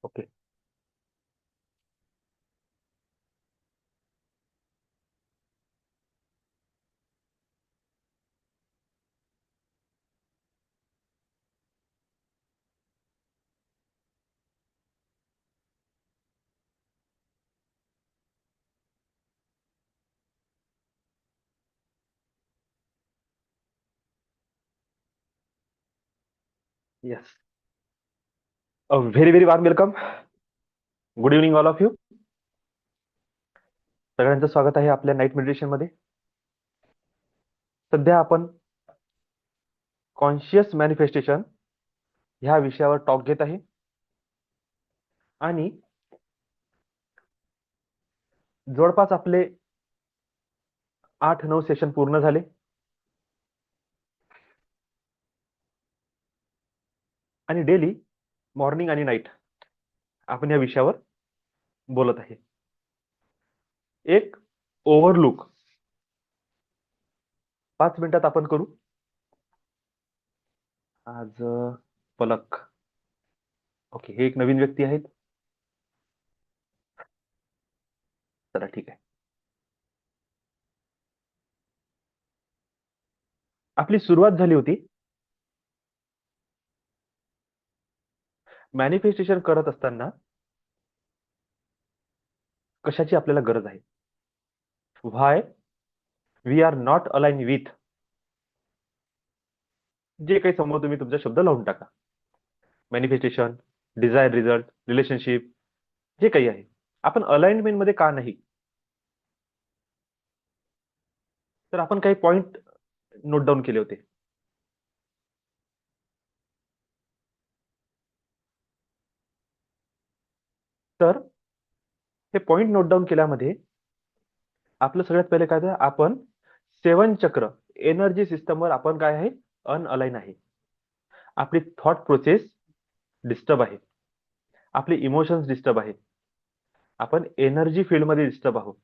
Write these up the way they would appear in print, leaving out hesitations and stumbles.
Okay. Yes. Very very warm welcome. Good evening all of you. सगळ्यांचं स्वागत आहे आपल्या नाईट मेडिटेशन मध्ये. सध्या आपण कॉन्शियस मॅनिफेस्टेशन ह्या विषयावर टॉक घेत आहे आणि जवळपास आपले 8-9 सेशन पूर्ण झाले आणि डेली मॉर्निंग आणि नाईट आपण या विषयावर बोलत आहे. एक ओव्हरलुक 5 मिनिटात आपण करू. आज पलक. ओके, हे एक नवीन व्यक्ती आहेत. चला ठीक आहे. आपली सुरुवात झाली होती मॅनिफेस्टेशन करत असताना कशाची आपल्याला गरज आहे. Why we are not align with. जे काही समोर तुम्ही तुमचा शब्द लावून टाका. मॅनिफेस्टेशन, डिझायर रिझल्ट, रिलेशनशिप, जे काही आहे आपण अलाइनमेंट मध्ये का नाही. तर आपण काही पॉइंट नोट डाऊन केले होते. तर हे पॉइंट नोट डाऊन केल्यामध्ये आपलं सगळ्यात पहिले काय तर आपण 7 चक्र एनर्जी सिस्टमवर आपण काय आहे, अनअलाइन आहे. आपली थॉट प्रोसेस डिस्टर्ब आहे, आपले इमोशन्स डिस्टर्ब आहेत, आपण एनर्जी फील्ड मध्ये डिस्टर्ब आहोत,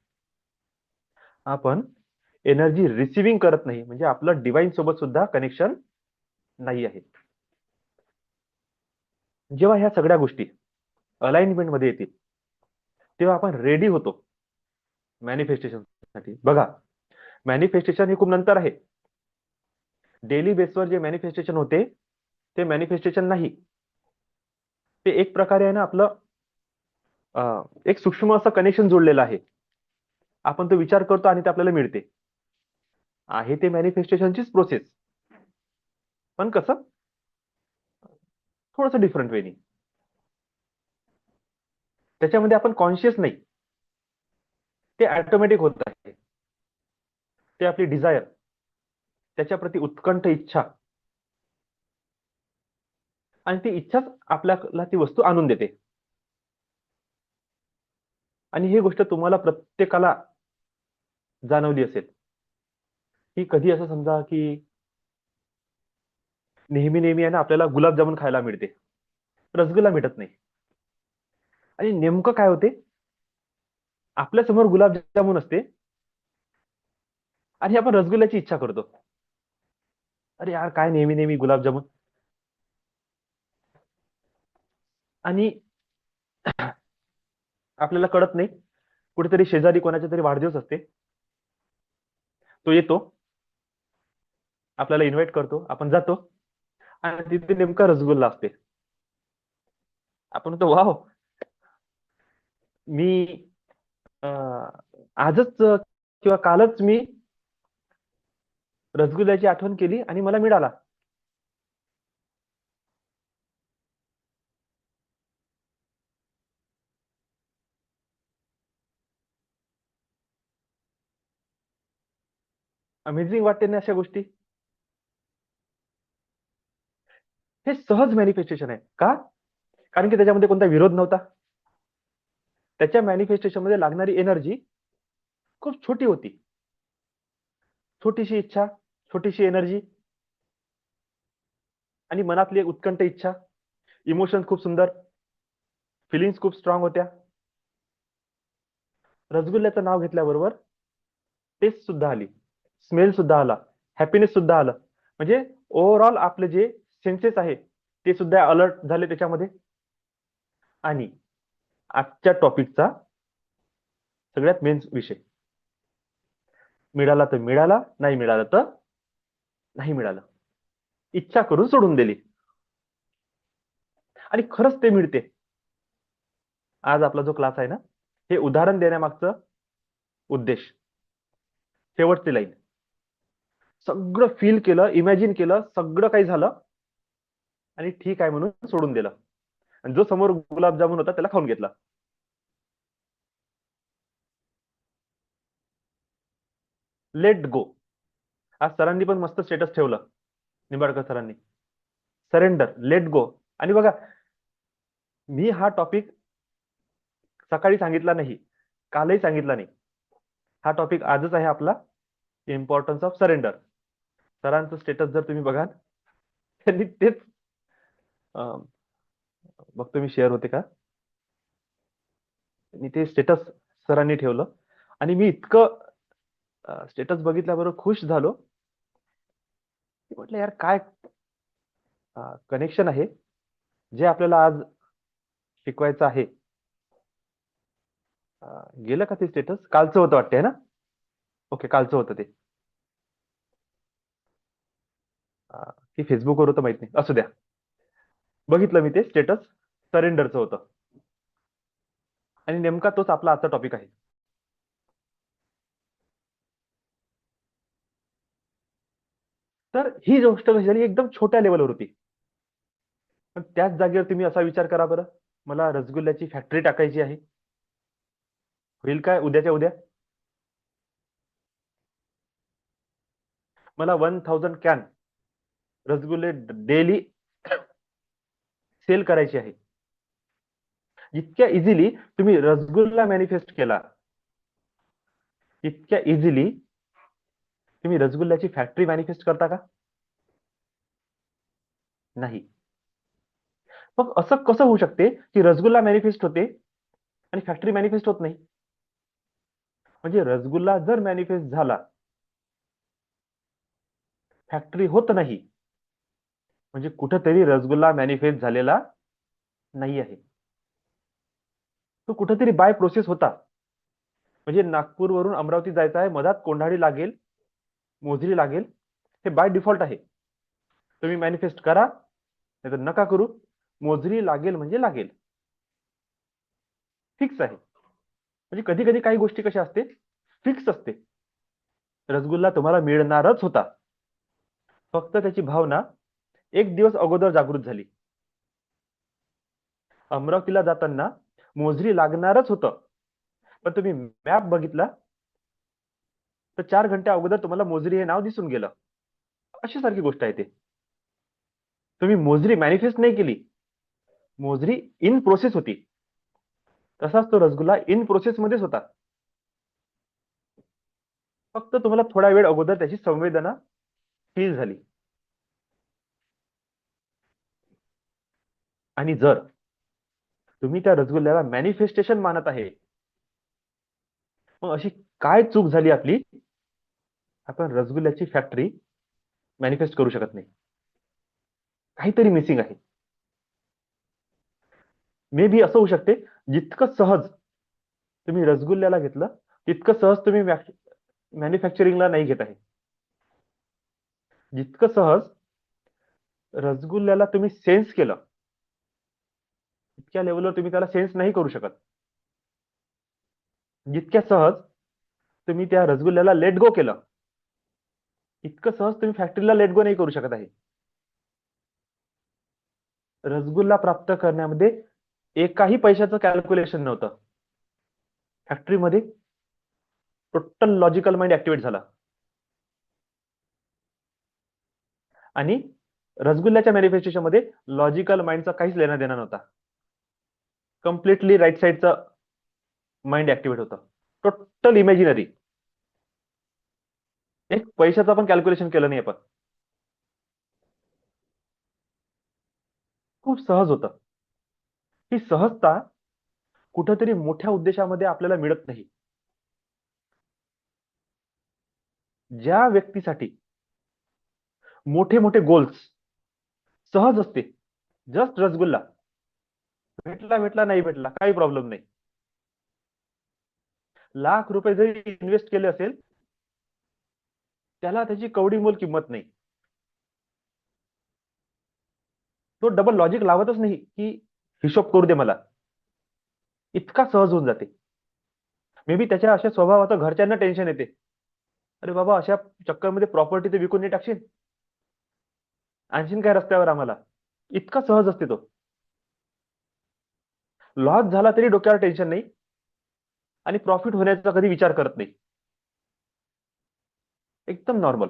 आपण एनर्जी रिसिव्हिंग करत नाही, म्हणजे आपलं डिवाइन सोबत सुद्धा कनेक्शन नाही आहे. जेव्हा ह्या सगळ्या गोष्टी अलाइनमेंट मध्ये येतील तेव्हा आपण रेडी होतो मॅनिफेस्टेशन साठी. बघा, मॅनिफेस्टेशन हे खूप नंतर आहे. डेली बेसवर जे मॅनिफेस्टेशन होते ते मॅनिफेस्टेशन नाही. ते एक प्रकारे आहे ना आपलं एक सूक्ष्म असं कनेक्शन जोडलेलं आहे. आपण तो विचार करतो आणि ते आपल्याला मिळते. आहे ते मॅनिफेस्टेशनचीच प्रोसेस, पण कसं थोडंसं डिफरंट वेनी. त्याच्यामध्ये आपण कॉन्शियस नाही, ते ऑटोमॅटिक होत आहे. ते आपली डिझायर, त्याच्याप्रती उत्कंठ इच्छा, आणि ती इच्छाच आपल्याला ती वस्तू आणून देते. आणि ही गोष्ट तुम्हाला प्रत्येकाला जाणवली असेल की कधी असं समजा की नेहमी नेहमी आहे ना आपल्याला गुलाबजामुन खायला मिळते, रसगुल्ला भेटत नाही. आणि नेमकं काय होते, आपल्या समोर गुलाबजामुन असते आणि आपण रसगुल्ल्याची इच्छा करतो. अरे यार, काय नेहमी नेहमी गुलाबजामुन. आणि आपल्याला कळत नाही, कुठेतरी शेजारी कोणाच्या तरी वाढदिवस असते, तो येतो, आपल्याला इन्व्हाइट करतो, आपण जातो आणि तिथे नेमका रसगुल्ला असते. आपण म्हणतो वाव, मी आजच किंवा कालच मी रसगुल्ल्याची आठवण केली आणि मला मिळाला. अमेझिंग वाटते ना अशा गोष्टी. हे सहज मॅनिफेस्टेशन आहे का? कारण की त्याच्यामध्ये कोणता विरोध नव्हता. त्याच्या मॅनिफेस्टेशन मध्ये लागणारी एनर्जी खूप छोटी होती. छोटीशी इच्छा, छोटीशी एनर्जी, आणि मनातली उत्कंठ इच्छा, इमोशन खूप सुंदर, फिलिंग्स खूप स्ट्रॉंग होत्या. रसगुल्ल्याचं नाव घेतल्याबरोबर टेस्ट सुद्धा आली, स्मेल सुद्धा आला, हॅपीनेस सुद्धा आलं. म्हणजे ओव्हरऑल आपले जे सेन्सेस आहे ते सुद्धा अलर्ट झाले त्याच्यामध्ये. आणि आजच्या टॉपिकचा सगळ्यात मेन विषय, मिळाला तर मिळाला, नाही मिळाला तर नाही मिळालं, इच्छा करून सोडून दिली आणि खरंच ते मिळते. आज आपला जो क्लास आहे ना, हे उदाहरण देण्यामागचं उद्देश, शेवटची लाईन, सगळं फील केलं, इमॅजिन केलं, सगळं काही झालं आणि ठीक आहे म्हणून सोडून दिलं, आणि जो समोर गुलाबजामुन होता त्याला खाऊन घेतला. Let go. आज सरांनी पण मस्त स्टेटस ठेवलं, निंबाळकर सरांनी, सरेंडर, लेट गो. आणि बघा, मी हा टॉपिक सकाळी सांगितला नाही, कालही सांगितला नाही, हा टॉपिक आजच आहे आपला, इम्पॉर्टन्स ऑफ सरेंडर. सरांचं स्टेटस जर तुम्ही बघाल, त्यांनी तेच, बघतो मी शेअर होते का, मी ते स्टेटस सरांनी ठेवलं आणि मी इतकं स्टेटस बघितल्याबरोबर खुश झालो, म्हटलं यार काय कनेक्शन आहे जे आपल्याला आज शिकवायचं आहे. गेलं का ते स्टेटस? कालचं होतं वाटते ना? ओके, कालचं होतं ते, की फेसबुकवर होतं माहित नाही, असू द्या. बघितलं मी ते स्टेटस, सरेंडरचं होतं आणि नेमका तोच आपला आजचा टॉपिक आहे. तर ही गोष्ट कशी झाली, एकदम छोट्या लेवलवर होती, पण त्याच जागेवर तुम्ही असा विचार करा बरं, मला रसगुल्ल्याची फॅक्टरी टाकायची आहे, होईल काय उद्याच्या उद्या? मला 1000 कॅन रसगुल्ले डेली सेल करायचे आहे. जितक्या इझिली तुम्ही रसगुल्ला मॅनिफेस्ट केला, इतक्या इझिली तुम्ही रसगुल्ल्याची फॅक्टरी मॅनिफेस्ट करता का? नाही. मग असं कसं होऊ शकते की रसगुल्ला मॅनिफेस्ट होते आणि फॅक्टरी मॅनिफेस्ट होत नाही? म्हणजे रसगुल्ला जर मॅनिफेस्ट झाला, फॅक्टरी होत नाही, म्हणजे कुठेतरी रसगुल्ला मॅनिफेस्ट झालेला नाही आहे, तो कुठेतरी बाय प्रोसेस होता. म्हणजे नागपूरवरून अमरावती जायचं आहे, मधात कोंढाळी लागेल, मोजरी लागेल, हे बाय डिफॉल्ट आहे. तुम्ही मॅनिफेस्ट करा नाही तर नका करू, मोजरी लागेल म्हणजे लागेल, फिक्स आहे. म्हणजे कधी कधी काही गोष्टी कशा असते, फिक्स असते. रसगुल्ला तुम्हाला मिळणारच होता, फक्त त्याची भावना एक दिवस अगोदर जागृत झाली. अमरावतीला जाताना मोजरी लागणारच होतं, पण तुम्ही मॅप बघितला तर 4 घंटे अगोदर तुम्हाला मोजरी हे नाव दिसून गेलं. अशी सारखी गोष्ट आहे ते. तुम्ही मोजरी मॅनिफेस्ट नाही केली, मोजरी इन प्रोसेस होती. तसाच तो रसगुल्ला इन प्रोसेस मध्येच होता, फक्त तुम्हाला थोडा वेळ अगोदर त्याची संवेदना फील झाली. आणि जर तुम्ही त्या रसगुल्ल्याला मॅनिफेस्टेशन मानत आहे, मग अशी काय चूक झाली आपली, आपण रसगुल्ल्याची फॅक्टरी मॅनिफेस्ट करू शकत नाही? काहीतरी मिसिंग आहे. मे बी असं होऊ शकते, जितकं सहज तुम्ही रसगुल्ल्याला घेतलं, तितकं सहज तुम्ही मॅन्युफॅक्चरिंगला नाही घेत आहे. जितकं सहज रसगुल्ल्याला तुम्ही सेन्स केलं, इतक्या लेवलवर तुम्ही त्याला सेन्स नाही करू शकत. जितक्या सहज तुम्ही त्या रसगुल्ल्याला लेट गो केलं, इतकं सहज तुम्ही फॅक्टरीला लेट गो नाही करू शकत आहे. रसगुल्ला प्राप्त करण्यामध्ये एकाही पैशाचं कॅल्क्युलेशन नव्हतं. फॅक्टरीमध्ये टोटल लॉजिकल माइंड ऍक्टिव्हेट झाला आणि रसगुल्ल्याच्या मॅन्युफॅक्चरिंग मध्ये लॉजिकल माइंडचा काहीच लेना देना नव्हता. कम्प्लिटली राईट साईडचं माइंड ऍक्टिव्हेट होतं, टोटल इमॅजिनरी. एक पैशाचं पण कॅल्क्युलेशन केलं नाही आपण, खूप सहज होतं. ही सहजता कुठेतरी मोठ्या उद्देशामध्ये आपल्याला मिळत नाही. ज्या व्यक्तीसाठी मोठे मोठे गोल्स सहज असते, जस्ट रसगुल्ला, भेटला भेटला, नाही भेटला काही प्रॉब्लेम नाही. लाख रुपये जरी इन्व्हेस्ट केले असेल, त्याला त्याची कवडी मोल किंमत नाही. तो डबल लॉजिक लावतच नाही की हिशोब करू दे मला, इतका सहज होऊन जाते. मे बी त्याच्या अशा स्वभावाचं घरच्यांना टेन्शन येते, अरे बाबा अशा चक्करमध्ये प्रॉपर्टी ते विकून नाही टाकशील, आणशीन काय रस्त्यावर आम्हाला. इतका सहज असते तो. लॉस झाला तरी डोक्यावर टेन्शन नाही, आणि प्रॉफिट होण्याचा कधी विचार करत नाही. एकदम नॉर्मल.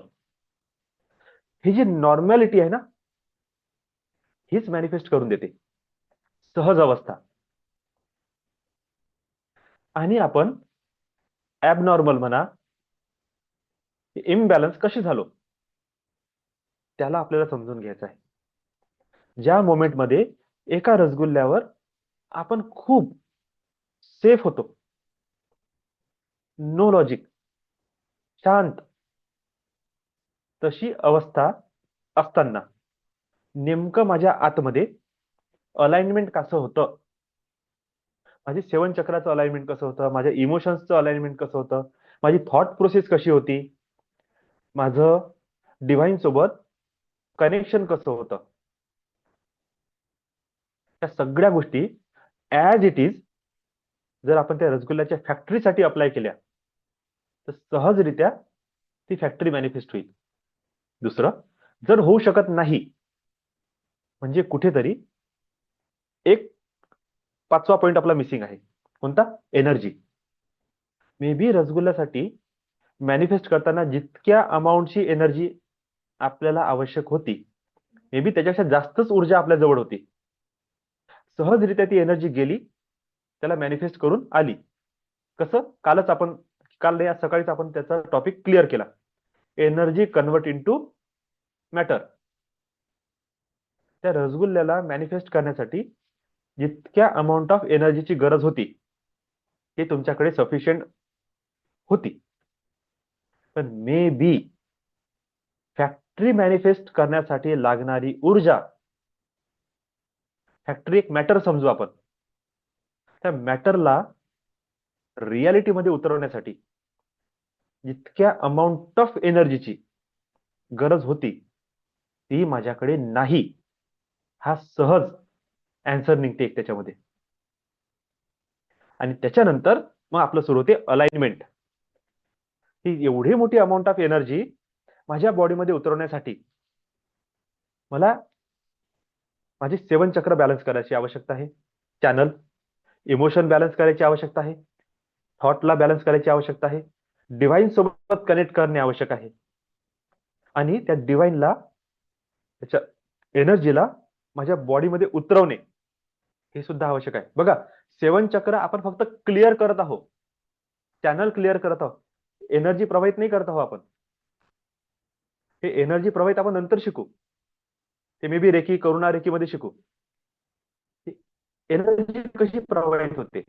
ही जी नॉर्मॅलिटी आहे ना, हीच मॅनिफेस्ट करून देते सहज अवस्था. आणि आपण ॲबनॉर्मल म्हणा, इम्बॅलन्स कशी झालो त्याला आपल्याला समजून घ्यायचं आहे. ज्या मोमेंटमध्ये एका रसगुल्ल्यावर आपण खूप सेफ होतो, नो लॉजिक, शांत, तशी अवस्था असताना नेमकं माझ्या आतमध्ये अलाइनमेंट कसं होतं, माझी 7 चक्राचं अलाइनमेंट कसं होतं, माझ्या इमोशन्सचं अलाइनमेंट कसं होतं, माझी थॉट प्रोसेस कशी होती, माझं डिव्हाइन सोबत कनेक्शन कसं होतं, त्या सगळ्या गोष्टी ॲज इट इज जर आपण त्या रसगुल्ल्याच्या फॅक्टरीसाठी अप्लाय केल्या, तर सहजरित्या ती फॅक्टरी मॅनिफेस्ट होईल. दुसरं, जर होऊ शकत नाही, म्हणजे कुठेतरी एक 5वा पॉइंट आपला मिसिंग आहे. कोणता? एनर्जी. मे बी रसगुल्ल्यासाठी मॅनिफेस्ट करताना जितक्या अमाऊंटची एनर्जी आपल्याला आवश्यक होती, मे बी त्याच्यापेक्षा जास्तच ऊर्जा आपल्या जवळ होती. सहजरित्या ती एनर्जी गेली, त्याला मॅनिफेस्ट करून आली. कसं? काल या सकाळीच आपण त्याचा टॉपिक क्लिअर केला. Energy convert into matter. त्या रसगुल्ल्याला मॅनिफेस्ट करण्यासाठी जितक्या अमाऊंट ऑफ एनर्जीची गरज होती, ती तुमच्याकडे सफिशियंट होती. पण मे बी फॅक्टरी मॅनिफेस्ट करण्यासाठी लागणारी ऊर्जा, फॅक्टरी एक मॅटर समजू आपण, त्या मॅटरला रियालिटीमध्ये उतरवण्यासाठी जितक्या अमाऊंट ऑफ एनर्जीची गरज होती, ती माझ्याकडे नाही. हा सहज अँसर निघते एक त्याच्यामध्ये. आणि त्याच्यानंतर मग आपलं सुरू होते अलाइनमेंट. ही एवढी मोठी अमाऊंट ऑफ एनर्जी माझ्या बॉडीमध्ये उतरवण्यासाठी मला माझी 7 चक्र बॅलन्स करायची आवश्यकता आहे, चॅनल इमोशन बॅलन्स करायची आवश्यकता आहे, थॉटला बॅलन्स करायची आवश्यकता आहे, डिव्हाइन सोबत कनेक्ट करणे आवश्यक आहे, आणि त्या डिव्हाइनला, त्याच्या एनर्जीला माझ्या बॉडीमध्ये उतरवणे हे सुद्धा आवश्यक आहे. बघा, 7 चक्र आपण फक्त क्लिअर करत आहोत, चॅनल क्लिअर करत आहोत, एनर्जी प्रवाहित नाही करत आहोत आपण. हे एनर्जी प्रवाहित आपण नंतर शिकू, ते may be recce, Karuna recce मध्ये शिकू. एनर्जी कशी प्रवाहित होते,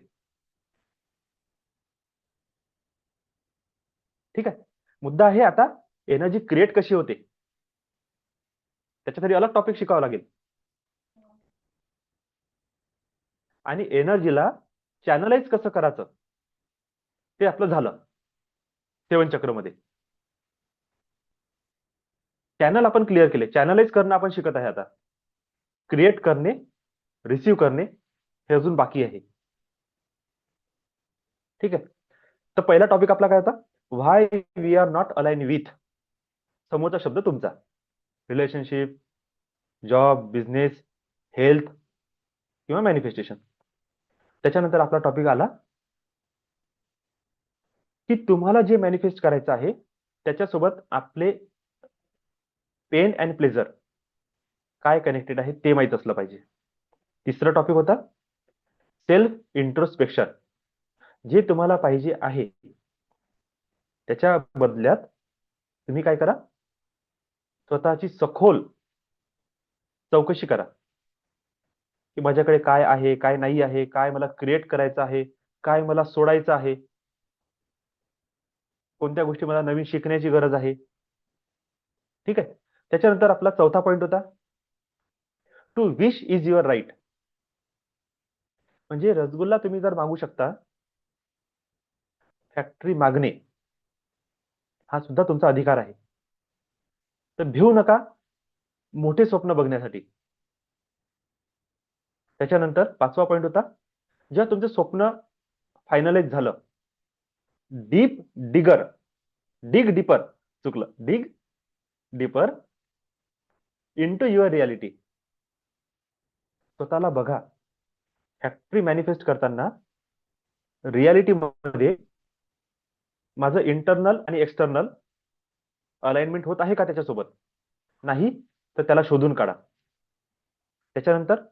ठीक आहे. मुद्दा आहे आता एनर्जी क्रिएट कशी होते, त्याच्यासाठी अलग टॉपिक शिकावं लागेल. आणि एनर्जीला चॅनलाइज कसं करायचं ते आपलं झालं 7 चक्रमध्ये. चॅनल आपण क्लिअर केले, चॅनलाइज करणं आपण शिकत आहे आता. क्रिएट करणे, रिसीव्ह करणे हे अजून बाकी आहे. ठीक आहे. तर पहिला टॉपिक आपला काय होता? Why we are not align with. समोरचा शब्द तुमचा, रिलेशनशिप, जॉब, बिझनेस, हेल्थ किंवा मॅनिफेस्टेशन. त्याच्यानंतर आपला टॉपिक आला की तुम्हाला जे मॅनिफेस्ट करायचं आहे त्याच्यासोबत आपले पेन अँड प्लेजर काय कनेक्टेड आहे ते माहित असलं पाहिजे. तिसरा टॉपिक होता सेल्फ इंट्रोस्पेक्शन. जे तुम्हाला पाहिजे आहे त्याच्या बदल्यात तुम्ही काय करा, स्वतःची सखोल चौकशी करा की माझ्याकडे काय आहे, काय नाही आहे, काय मला क्रिएट करायचं आहे, काय मला सोडायचं आहे, कोणत्या गोष्टी मला नवीन शिकण्याची गरज आहे. ठीक आहे. त्याच्यानंतर आपला चौथा पॉइंट होता to wish is your right. म्हणजे रसगुल्ला तुम्ही जर मागू शकता, फॅक्टरी मागणे हा सुद्धा तुमचा अधिकार आहे. तर भिवू नका मोठे स्वप्न बघण्यासाठी. त्याच्यानंतर 5वा पॉईंट होता, जेव्हा तुमचं स्वप्न फायनलाइज झालं, डीप डिगर, डिग डीपर, चुकलं, डिग डीपर इंटू युअर रियालिटी. स्वतःला बघा, फॅक्टरी मॅनिफेस्ट करताना रियालिटी मध्ये माझं इंटरनल आणि एक्सटर्नल अलाइनमेंट होत आहे का त्याच्यासोबत? नाही तर त्याला शोधून काढा. त्याच्यानंतर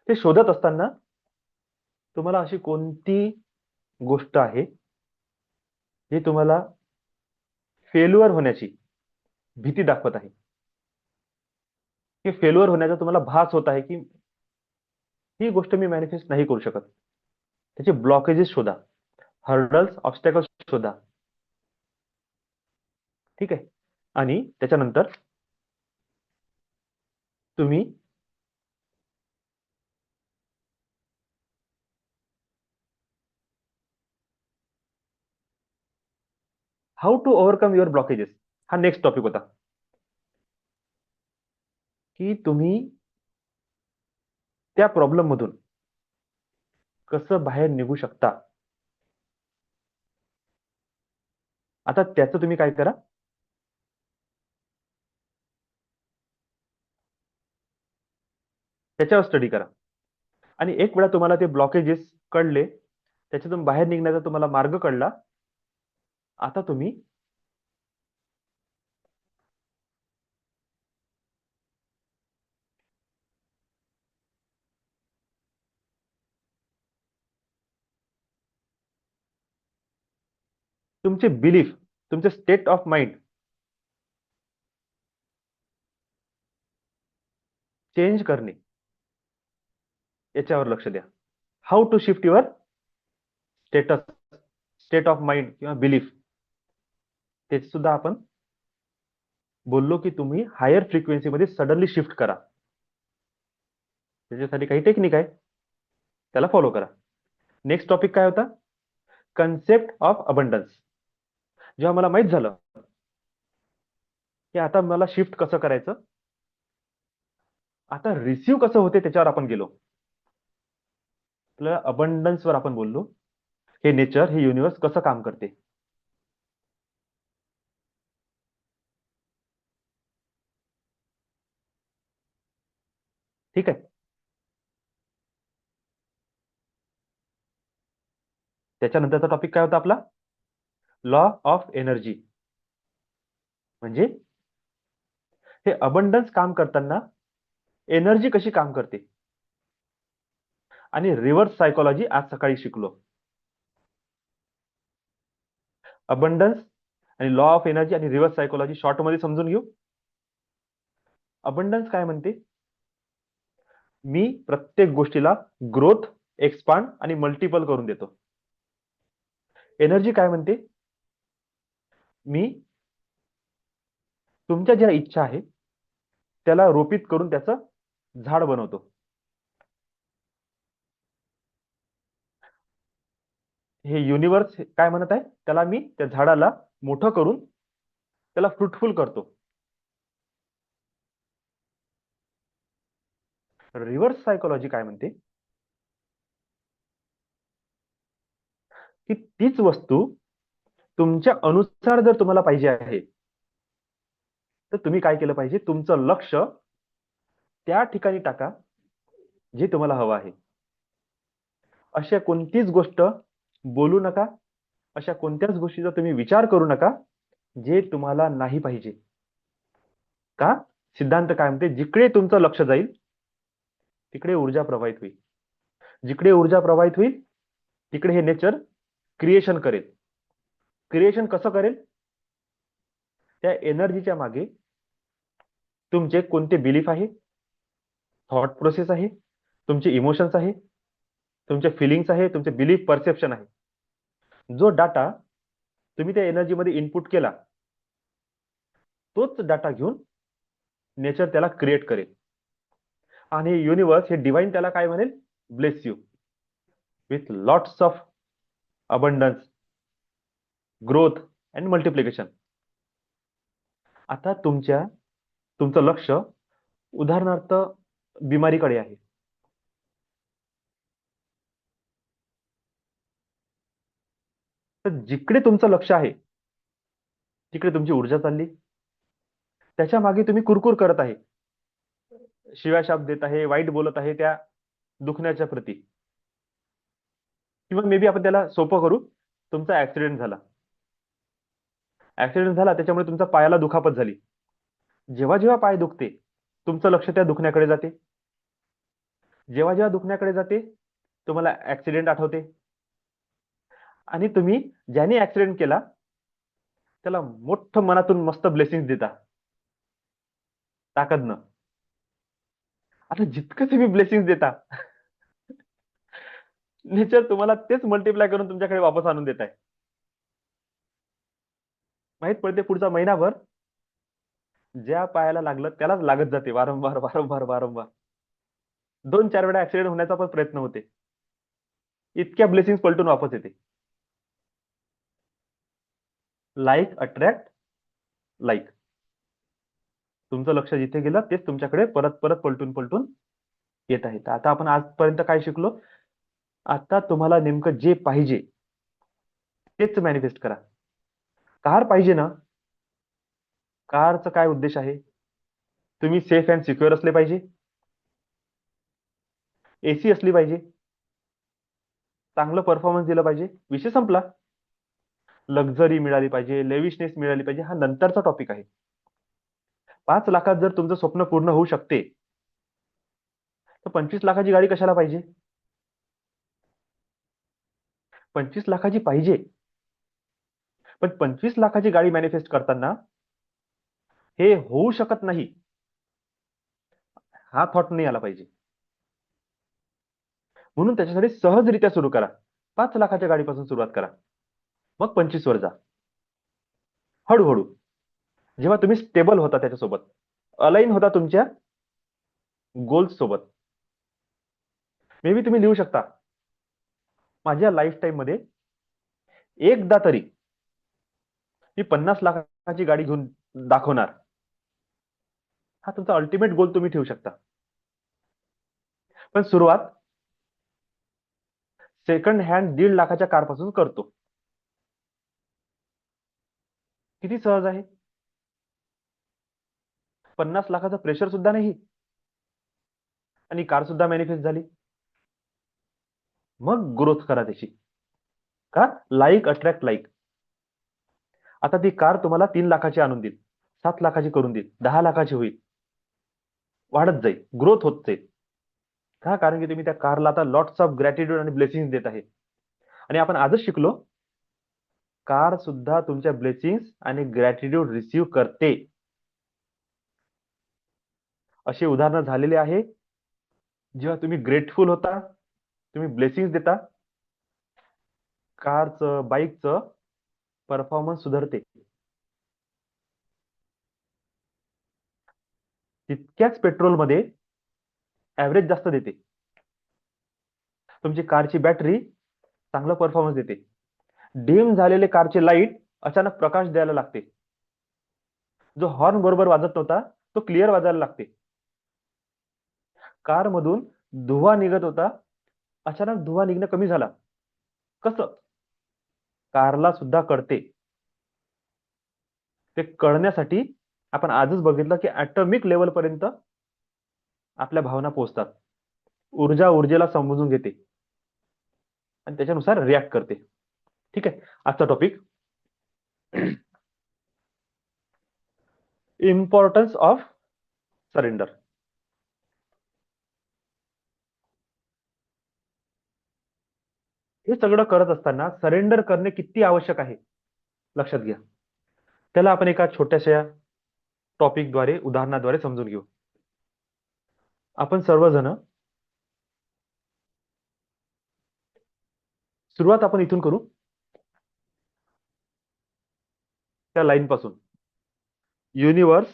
ते शोधत असताना तुम्हाला अशी कोणती गोष्ट आहे जी तुम्हाला फेल्युअर होण्याची भीती दाखवत आहे, की फेल्युअर होण्याचा तुम्हाला भास होत आहे, की ही गोष्ट मी मॅनिफेस्ट नाही करू शकत. त्याचे ब्लॉकेजेस शोधा, हर्डल्स, ऑब्स्टॅकल्स शोधा. ठीक आहे. आणि त्याच्यानंतर तुम्ही how to overcome your blockages हा नेक्स्ट टॉपिक होता, की तुम्ही त्या प्रॉब्लेम मधून कसं बाहेर निघू शकता. आता त्याचं तुम्ही काय करा, त्याच्यावर स्टडी करा. आणि एक वेळा तुम्हाला ते ब्लॉकेजेस कळले, त्याच्यातून बाहेर निघण्याचा तुम्हाला मार्ग कळला, आता तुम्ही तुमचे बिलीफ, तुमचे स्टेट ऑफ माइंड चेंज करणे याच्यावर लक्ष द्या. How to shift your status, state of mind किंवा बिलीफ, ते सुद्धा आपण बोललो, की तुम्ही हायर फ्रिक्वेन्सी मध्ये सडनली शिफ्ट करा. त्याच्यासाठी काही टेक्निक आहे, त्याला फॉलो करा. नेक्स्ट टॉपिक काय होता? Concept of abundance. जेव्हा मला माहित झालं की आता मला शिफ्ट कसं करायचं, आता रिसिव्ह कसं होते त्याच्यावर आपण गेलो. आपल्या अबंडन्स वर आपण बोललो, हे नेचर, हे युनिवर्स कसं काम करते. ठीक आहे. त्याच्यानंतरचा टॉपिक काय होता आपला? Law of energy. म्हणजे हे अबंडन्स काम करताना एनर्जी कशी काम करते, आणि रिव्हर्स सायकोलॉजी आज सकाळी शिकलो. अबंडन्स आणि लॉ ऑफ एनर्जी आणि रिव्हर्स सायकोलॉजी शॉर्ट मध्ये समजून घेऊ. अबंडन्स काय म्हणते? मी प्रत्येक गोष्टीला ग्रोथ, एक्सपांड आणि मल्टिपल करून देतो. एनर्जी काय म्हणते? मी तुमच्या ज्या इच्छा आहे त्याला रोपित करून त्याचं झाड बनवतो. हे युनिवर्स काय म्हणत आहे, त्याला मी त्या झाडाला मोठं करून त्याला फ्रुटफुल करतो. रिव्हर्स सायकोलॉजी काय म्हणते, की तीच वस्तू तुमच्या अनुसार जर तुम्हाला पाहिजे आहे, तर तुम्ही काय केलं पाहिजे, तुमचं लक्ष त्या ठिकाणी टाका जे तुम्हाला हवं आहे. अशा कोणतीच गोष्ट बोलू नका, अशा कोणत्याच गोष्टीचा तुम्ही विचार करू नका जे तुम्हाला नाही पाहिजे. का? सिद्धांत काय म्हणते, जिकडे तुमचं लक्ष जाईल तिकडे ऊर्जा प्रवाहित होईल. जिकडे ऊर्जा प्रवाहित होईल तिकडे हे नेचर क्रिएशन करेल. क्रिएशन कसं करेल? त्या एनर्जीच्या मागे तुमचे कोणते बिलीफ आहे, थॉट प्रोसेस आहे, तुमचे इमोशन्स आहे, तुमचे फिलिंग्स आहे, तुमचे बिलीफ, परसेप्शन आहे. जो डाटा तुम्ही त्या एनर्जी मध्ये इनपुट केला, तोच डाटा घेऊन नेचर त्याला क्रिएट करेल. आणि युनिवर्स, हे डिवाइन, त्याला काय म्हणेल? Bless you. With lots of abundance, growth and multiplication. आता तुमचं लक्ष उदाहरणार्थ बिमारीकडे आहे. तर जिकडे तुमचं लक्ष आहे तिकडे तुमची ऊर्जा चालली, त्याच्या मागे तुम्ही कुरकुर करत आहे, शिव्याशाप देत आहे, वाईट बोलत आहे त्या दुखण्याच्या प्रती. किंवा मे बी आपण त्याला सोपं करू, तुमचा ऍक्सिडेंट झाला, त्याच्यामुळे तुमच्या पायाला दुखापत झाली. जेव्हा जेव्हा पाय दुखते तुमचं लक्ष त्या दुखण्याकडे जाते. जेव्हा जेव्हा दुखण्याकडे जाते तुम्हाला ऍक्सिडेंट आठवते, आणि तुम्ही ज्याने ऍक्सिडेंट केला त्याला मोठं मनातून मस्त ब्लेसिंग देता ताकदनं. आता जितकं तुम्ही ब्लेसिंग देता नेचर तुम्हाला तेच मल्टिप्लाय करून तुमच्याकडे वापस आणून देत आहे. माहित पडते पुढचा महिनाभर ज्या पायाला लागलं त्यालाच लागत जाते, वारंवार वारंवार वारंवार. 2-4 वेळा ऍक्सिडेंट होण्याचा पण प्रयत्न होते, इतक्या ब्लेसिंग पलटून वापस येते. Like attract like. तुमचं लक्ष जिथे गेलं तेच तुमच्याकडे परत परत पलटून पलटून येत आहे. आता आपण आजपर्यंत काय शिकलो? आता तुम्हाला नेमकं जे पाहिजे तेच मॅनिफेस्ट करा. कार पाहिजे ना, कारचा काय उद्देश आहे? तुम्ही सेफ अँड सिक्युअर असले पाहिजे, एसी असली पाहिजे, चांगलं परफॉर्मन्स दिलं पाहिजे, विषय संपला. लक्झरी मिळाली पाहिजे, लेविशनेस मिळाली पाहिजे, हा नंतरचा टॉपिक आहे. 5 लाखात जर तुमचं स्वप्न पूर्ण होऊ शकते तर 25 लाखाची गाडी कशाला पाहिजे? 25 लाखाची पाहिजे, पण 25 लाखाची गाडी मॅनिफेस्ट करताना हे होऊ शकत नाही हा थॉट नाही आला पाहिजे. म्हणून त्याच्यासाठी सहजरित्या सुरू करा. 5 लाखाच्या गाडीपासून सुरुवात करा, मग 25 वर जा. हळूहळू जेव्हा तुम्ही स्टेबल होता, त्याच्यासोबत अलाइन होता तुमच्या गोल्स सोबत. मे बी तुम्ही लिहू शकता, माझ्या लाईफ टाईम मध्ये एकदा तरी मी 50 लाखाची गाडी घेऊन दाखवणार. हा तुमचा अल्टिमेट गोल तुम्ही ठेवू शकता. पण सुरुवात सेकंड हँड 1.5 लाखाच्या कार पासून करतो. किती सहज आहे. 50 लाखाचा प्रेशर सुद्धा नाही आणि कार सुद्धा मॅनिफेस्ट झाली. मग ग्रोथ करा त्याची. का? Like attract like. आता ती कार तुम्हाला 3 लाखाची आणून देईल, 7 लाखाची करून देईल, 10 लाखाची होईल, वाढत जाईल, ग्रोथ होत जाईल. का? कारण की तुम्ही त्या कारला आता लॉट्स ऑफ ग्रॅटिट्यूड आणि ब्लेसिंग देत आहे. आणि आपण आजच शिकलो, कार सुद्धा तुमच्या ब्लेसिंग्स आणि ग्रॅटिट्यूड रिसीव्ह करते. असे उदाहरण झालेले आहे. जेव्हा तुम्ही ग्रेटफुल होता, तुम्ही ब्लेसिंग्स देता, कारचं बाईकचं परफॉर्मन्स सुधारते. तितक्याच पेट्रोलमध्ये ऍव्हरेज जास्त देते. तुमची कारची बॅटरी चांगला परफॉर्मन्स देते. डिम झालेले कारचे लाईट अचानक प्रकाश द्यायला लागते. जो हॉर्न बरोबर वाजत नव्हता तो क्लिअर वाजायला लागते. कार मधून धुवा निघत होता, अचानक धुवा निघणं कमी झाला. कसं? कारला सुद्धा कळते. ते कळण्यासाठी आपण आजच बघितलं की ऍटॉमिक लेवल पर्यंत आपल्या भावना पोहोचतात. ऊर्जा ऊर्जेला समजून घेते आणि त्याच्यानुसार रिॲक्ट करते. ठीक आहे, आजचा टॉपिक इम्पॉर्टन्स ऑफ सरेंडर. हे सगळं करत असताना सरेंडर करणे किती आवश्यक आहे लक्षात घ्या. त्याला आपण एका छोट्याशा टॉपिकद्वारे, उदाहरणाद्वारे समजून घेऊ. आपण सर्वजण सुरुवात आपण इथून करू, त्या लाईन पासून. युनिवर्स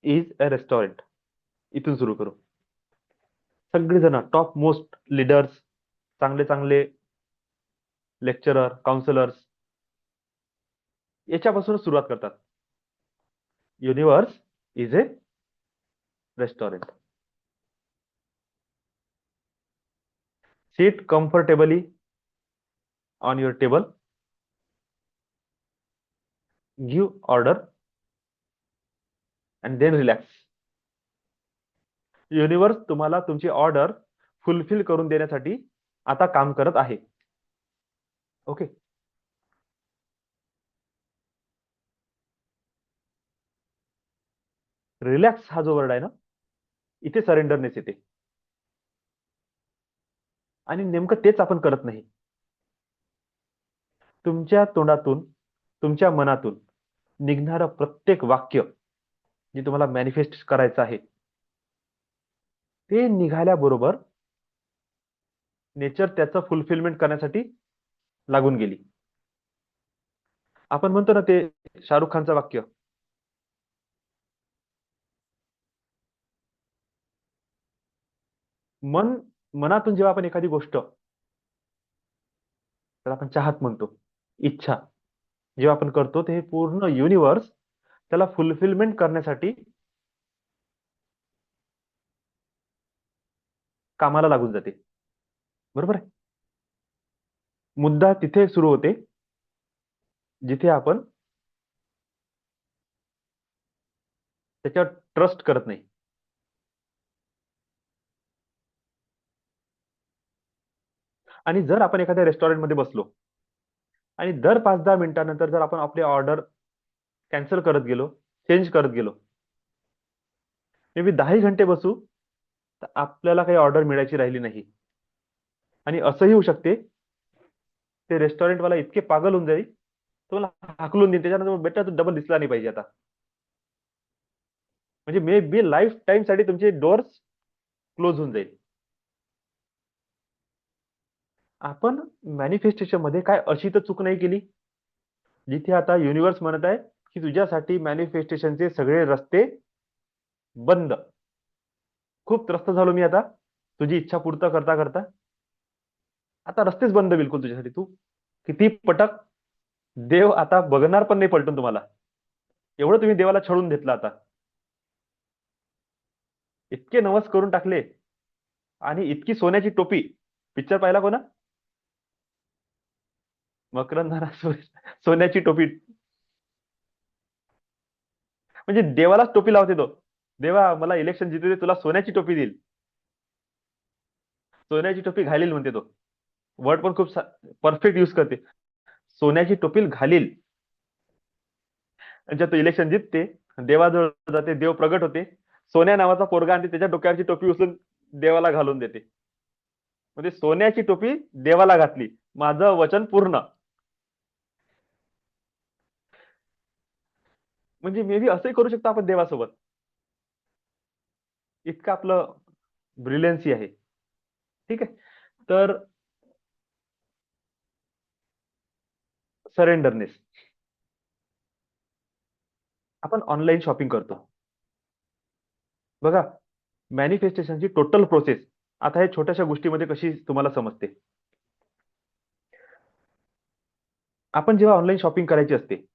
इज अ रेस्टॉरंट, इथून सुरू करू. सगळेजण टॉप मोस्ट लीडर्स, चांगले चांगले लेक्चरर, काउन्सिलर्स याच्यापासून सुरुवात करतात. Universe is a restaurant. Sit comfortably on your table, give order, and then relax. Universe तुम्हाला तुमची ऑर्डर फुलफिल करून देण्यासाठी आता काम करत आहे. ओके. रिलॅक्स हा जो वर्ड आहे ना, इथे सरेंडरनेस येते. आणि नेमकं तेच आपण करत नाही. तुमच्या तोंडातून, तुमच्या मनातून निघणारं प्रत्येक वाक्य जे तुम्हाला मॅनिफेस्ट करायचं आहे, ते निघाल्याबरोबर नेचर त्याचं फुलफिलमेंट करण्यासाठी लागून गेली. आपण म्हणतो ना ते शाहरुख खानचं वाक्य, मनातून जेव्हा आपण एखादी गोष्ट, तर आपण चाहत म्हणतो, इच्छा जेव्हा आपण करतो, ते पूर्ण युनिव्हर्स त्याला फुलफिलमेंट करण्यासाठी कामाला लागून जाते. बरोबर आहे. मुद्दा तिथे सुरू होते जिथे आपण त्याच्यावर ट्रस्ट करत नाही. आणि जर आपण एखाद्या रेस्टॉरंटमध्ये बसलो आणि दर 5-10 मिनिटानंतर जर आपण आपली ऑर्डर कॅन्सल करत गेलो, चेंज करत गेलो, मे बी 10 घंटे बसू, तर आपल्याला काही ऑर्डर मिळायची राहिली नाही. आणि असंही होऊ शकते, ते रेस्टॉरंटवाला इतके पागल होऊन जाईल, तुम्हाला हाकलून देईल. त्याच्यानंतर बेटा तू डबल दिसला नाही पाहिजे आता. म्हणजे मे बी लाईफ टाइम साठी तुमचे डोअर्स क्लोज होऊन जाईल. आपण मॅनिफेस्टेशन मध्ये काय अशी तर चूक नाही केली, जिथे आता युनिव्हर्स म्हणत आहे की तुझ्यासाठी मॅनिफेस्टेशनचे सगळे रस्ते बंद. खूप त्रस्त झालो मी आता तुझी इच्छा पूर्ण करता करता. आता रस्तेच बंद बिलकुल तुझ्यासाठी. तू किती पटक, देव आता बघणार पण नाही पलटून तुम्हाला. एवढं तुम्ही देवाला छळून घेतलं आता. इतके नवस करून टाकले आणि इतकी सोन्याची टोपी. पिक्चर पाहिला कोणा? मकरंद सोन्याची टोपी. म्हणजे देवालाच टोपी लावते तो. देवा मला इलेक्शन जितू दे, तुला सोन्याची टोपी देईल. सोन्याची टोपी घालील म्हणते तो. वर्ड पण खूप परफेक्ट यूज करते. सोन्याची टोपी घालील. जेव्हा तो इलेक्शन जितते, देवाजवळ जाते, देव प्रगट होते, सोन्या नावाचा पोरगा आणि त्याच्या डोक्यावरची टोपी उचलून देवाला घालून देते. म्हणजे सोन्याची टोपी देवाला घातली, माझं वचन पूर्ण. म्हणजे मे बी असंही करू शकतो आपण देवासोबत. इतकं आपलं ब्रिलियन्सी आहे. ठीक आहे. तर सरेंडरनेस. आपण ऑनलाईन शॉपिंग करतो बघा. मॅनिफेस्टेशनची टोटल प्रोसेस आता हे छोट्याशा गोष्टीमध्ये कशी तुम्हाला समजते. आपण जेव्हा ऑनलाईन शॉपिंग करायची असते,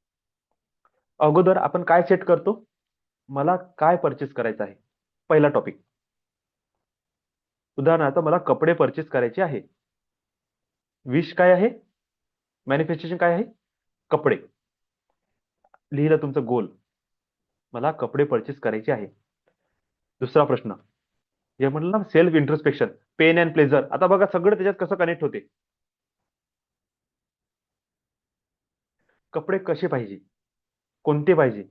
अगोदर आपण काय सेट करतो? मला काय परचेस करायचं आहे, पहिला टॉपिक. उदाहरणार्थ मला कपडे परचेस करायचे आहे. विश काय आहे? मॅनिफेस्टेशन काय आहे? कपडे. लिहिलं तुमचं गोल, मला कपडे परचेस करायचे आहे. दुसरा प्रश्न, जे म्हणलं ना self introspection, pain and pleasure. आता बघा सगळं त्याच्यात कसं कनेक्ट होते. कपडे कसे पाहिजे, कोणते पाहिजे,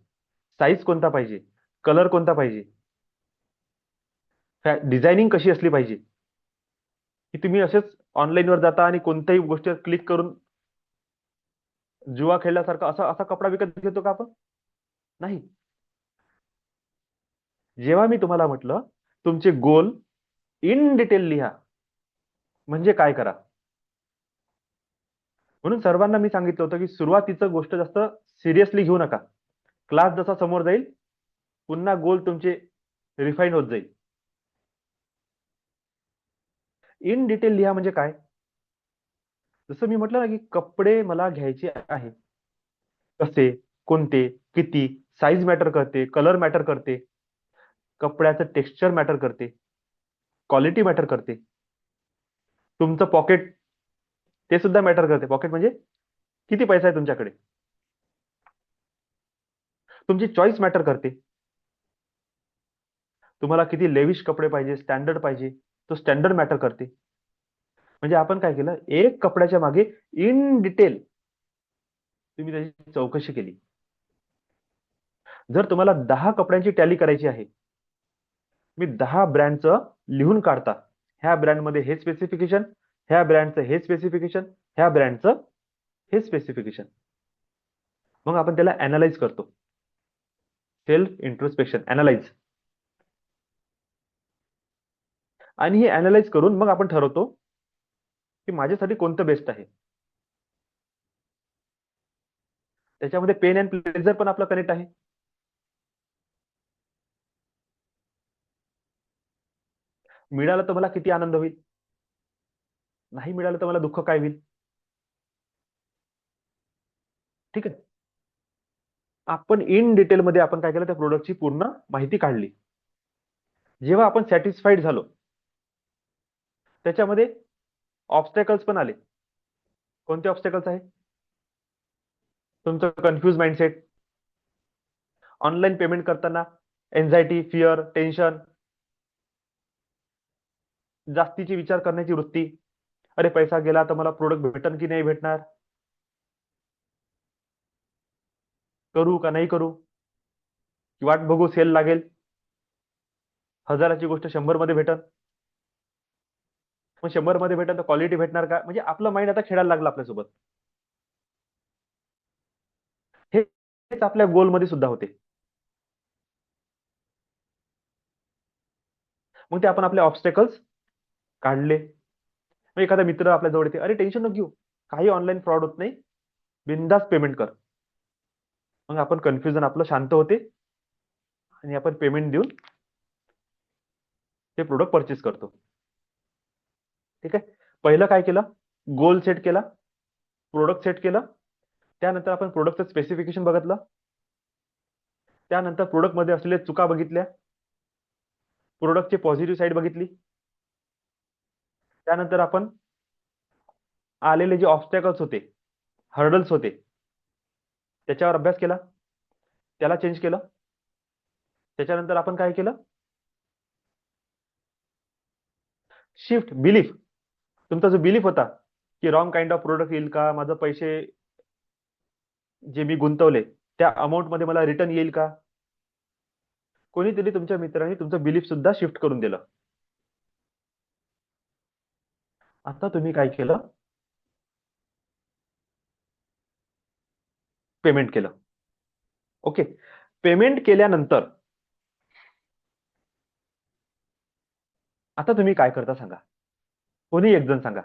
साईज कोणता पाहिजे, कलर कोणता पाहिजे, डिझायनिंग कशी असली पाहिजे, की तुम्ही असेच ऑनलाईनवर जाता आणि कोणत्याही गोष्ट क्लिक करून जुवा खेळल्यासारखा असा असा कपडा विकत घेतो का आपण? नाही. जेव्हा मी तुम्हाला म्हटलं तुमचे गोल इन डिटेल लिहा, म्हणजे काय करा, म्हणून सर्वांना मी सांगितलं होतं की सुरुवातीचं गोष्ट जास्त सिरियसली घेऊ नका. क्लास जसा समोर जाईल, पुन्हा गोल तुमचे रिफाईन होत जाईल. इन डिटेल लिहा म्हणजे काय? जसं मी म्हटलं ना की कपडे मला घ्यायचे आहे, कसे, कोणते, किती, साईज मॅटर करते, कलर मॅटर करते, कपड्याचं टेक्स्चर मॅटर करते, क्वालिटी मॅटर करते, तुमचं पॉकेट ते सुद्धा मॅटर करते. पॉकेट म्हणजे किती पैसा आहे तुमच्याकडे, तुमची चॉईस मॅटर करते, तुम्हाला किती लेविश कपडे पाहिजे, स्टँडर्ड पाहिजे, तो स्टँडर्ड मॅटर करते. म्हणजे आपण काय केलं, एक कपड्याच्या मागे इन डिटेल तुम्ही त्याची चौकशी केली. जर तुम्हाला 10 कपड्यांची टॅली करायची आहे, मी 10 ब्रँडचं लिहून काढता, ह्या ब्रँडमध्ये हे स्पेसिफिकेशन, ह्या ब्रँडचं हे स्पेसिफिकेशन, ह्या ब्रँडचं हे स्पेसिफिकेशन. मग आपण त्याला अनालाइज करतो, सेल्फ इंट्रोस्पेक्शन, अनालाइज. आणि हे अनालाइज करून मग आपण ठरवतो की माझ्यासाठी कोणतं बेस्ट आहे. त्याच्यामध्ये पेन अँड प्लेजर पण आपलं कनेक्ट आहे. मिळालं तर मला किती आनंद होईल, नाही मिळालं तर मला दुःख काय होईल. ठीक आहे. आपण इन डिटेल मध्ये आपण काय केलं, त्या प्रोडक्टची पूर्ण माहिती काढली. जेव्हा आपण सॅटिस्फाईड झालो, त्याच्यामध्ये ऑब्स्टॅकल्स पण आले. कोणते ऑब्स्टॅकल्स आहे, तुमचं कन्फ्युज माइंडसेट, ऑनलाईन पेमेंट करताना एन्झायटी, फिअर, टेन्शन, जास्तीची विचार करण्याची वृत्ती, अरे पैसा गेला तर मला प्रोडक्ट भेटन की नाही भेटणार, करू का नाही करू, वाट बघू सेल लागेल, 1000ची गोष्ट 100 मध्ये भेटन, मग 100 मध्ये भेटन तर क्वालिटी भेटणार का. म्हणजे आपलं माइंड आता खेळायला लागलं आपल्यासोबत. हेच आपल्या गोलमध्ये सुद्धा होते. मग ते आपण आपले ऑब्स्टॅकल्स काढले. मग एखादा मित्र आपल्या जवळ येते, अरे टेन्शन नको घेऊ, काही ऑनलाईन फ्रॉड होत नाही, बिंदास पेमेंट कर. मग आपण कन्फ्युजन आपलं शांत होते आणि आपण पेमेंट देऊन ते प्रोडक्ट परचेस करतो. ठीक आहे. पहिलं काय केलं, गोल सेट केला, प्रोडक्ट सेट केलं, त्यानंतर आपण प्रोडक्टचं स्पेसिफिकेशन बघितलं, त्यानंतर प्रोडक्ट मध्ये असलेल्या चुका बघितल्या, प्रोडक्टची पॉझिटिव्ह साईड बघितली, त्यानंतर आपण आलेले जे ऑब्स्टॅकल्स होते, हर्डल्स होते, त्याच्यावर अभ्यास केला, त्याला चेंज केलं. त्याच्यानंतर आपण काय केलं, शिफ्ट बिलीफ, तुमचा जो बिलीफ होता की रॉंग काइंड ऑफ प्रोडक्ट येईल का, माझं पैसे जे मी गुंतवले त्या अमाऊंट मध्ये मला रिटर्न येईल का, कोणीतरी तुमच्या मित्रांनी तुमचं बिलीफ सुद्धा शिफ्ट करून दिलं. आता तुम्ही काय केलं, पेमेंट केलं. ओके. पेमेंट केल्यानंतर आता तुम्ही काय करता सांगा, कोणी एक जण सांगा.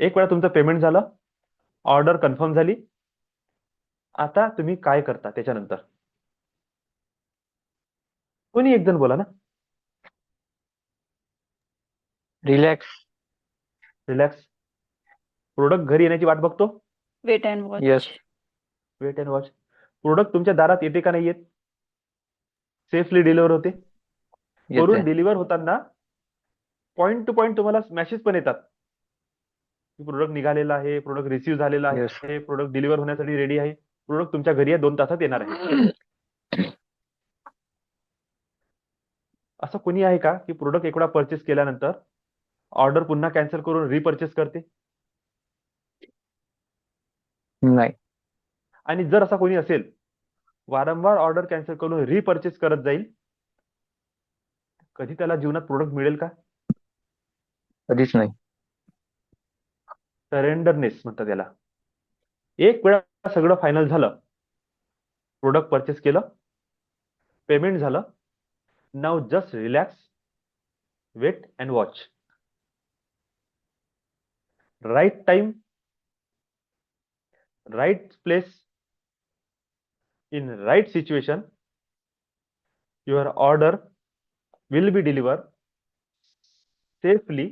एक वेळा तुमचं पेमेंट झालं, ऑर्डर कन्फर्म झाली, आता तुम्ही काय करता त्याच्यानंतर, कोणी एक जण बोला ना. रिलॅक्स. रिलॅक्स. प्रोडक्ट घरी येण्याची वाट बघतो. Wait and watch. Yes. Wait and watch. Product तुमच्या दारात येते का नाही येत, सेफली डिलिव्हर होते, वरून येते. डिलिव्हर होताना पॉइंट टू पॉइंट तुम्हाला मेसेज पण येतात की प्रोडक्ट निघालेला आहे, प्रोडक्ट रिसिव्ह झालेला Yes. आहे, प्रोडक्ट डिलिव्हर होण्यासाठी रेडी आहे, प्रोडक्ट तुमच्या घरी 2 तासात येणार आहे. असं कोणी आहे का की प्रोडक्ट एक वेळा परचेस केल्यानंतर ऑर्डर पुन्हा कॅन्सल करून रिपर्चेस करते. नाही. आणि जर असा कोणी असेल, वारंवार ऑर्डर कॅन्सल करून रिपर्चेस करत जाईल, कधी त्याला जीवनात प्रोडक्ट मिळेल का. कधीच नाही. सरेंडरनेस म्हणतात त्याला. एक वेळा सगळं फायनल झालं, प्रोडक्ट परचेस केलं, पेमेंट झालं, now just relax, wait and watch. Right time, right place, in right situation, your order will be delivered safely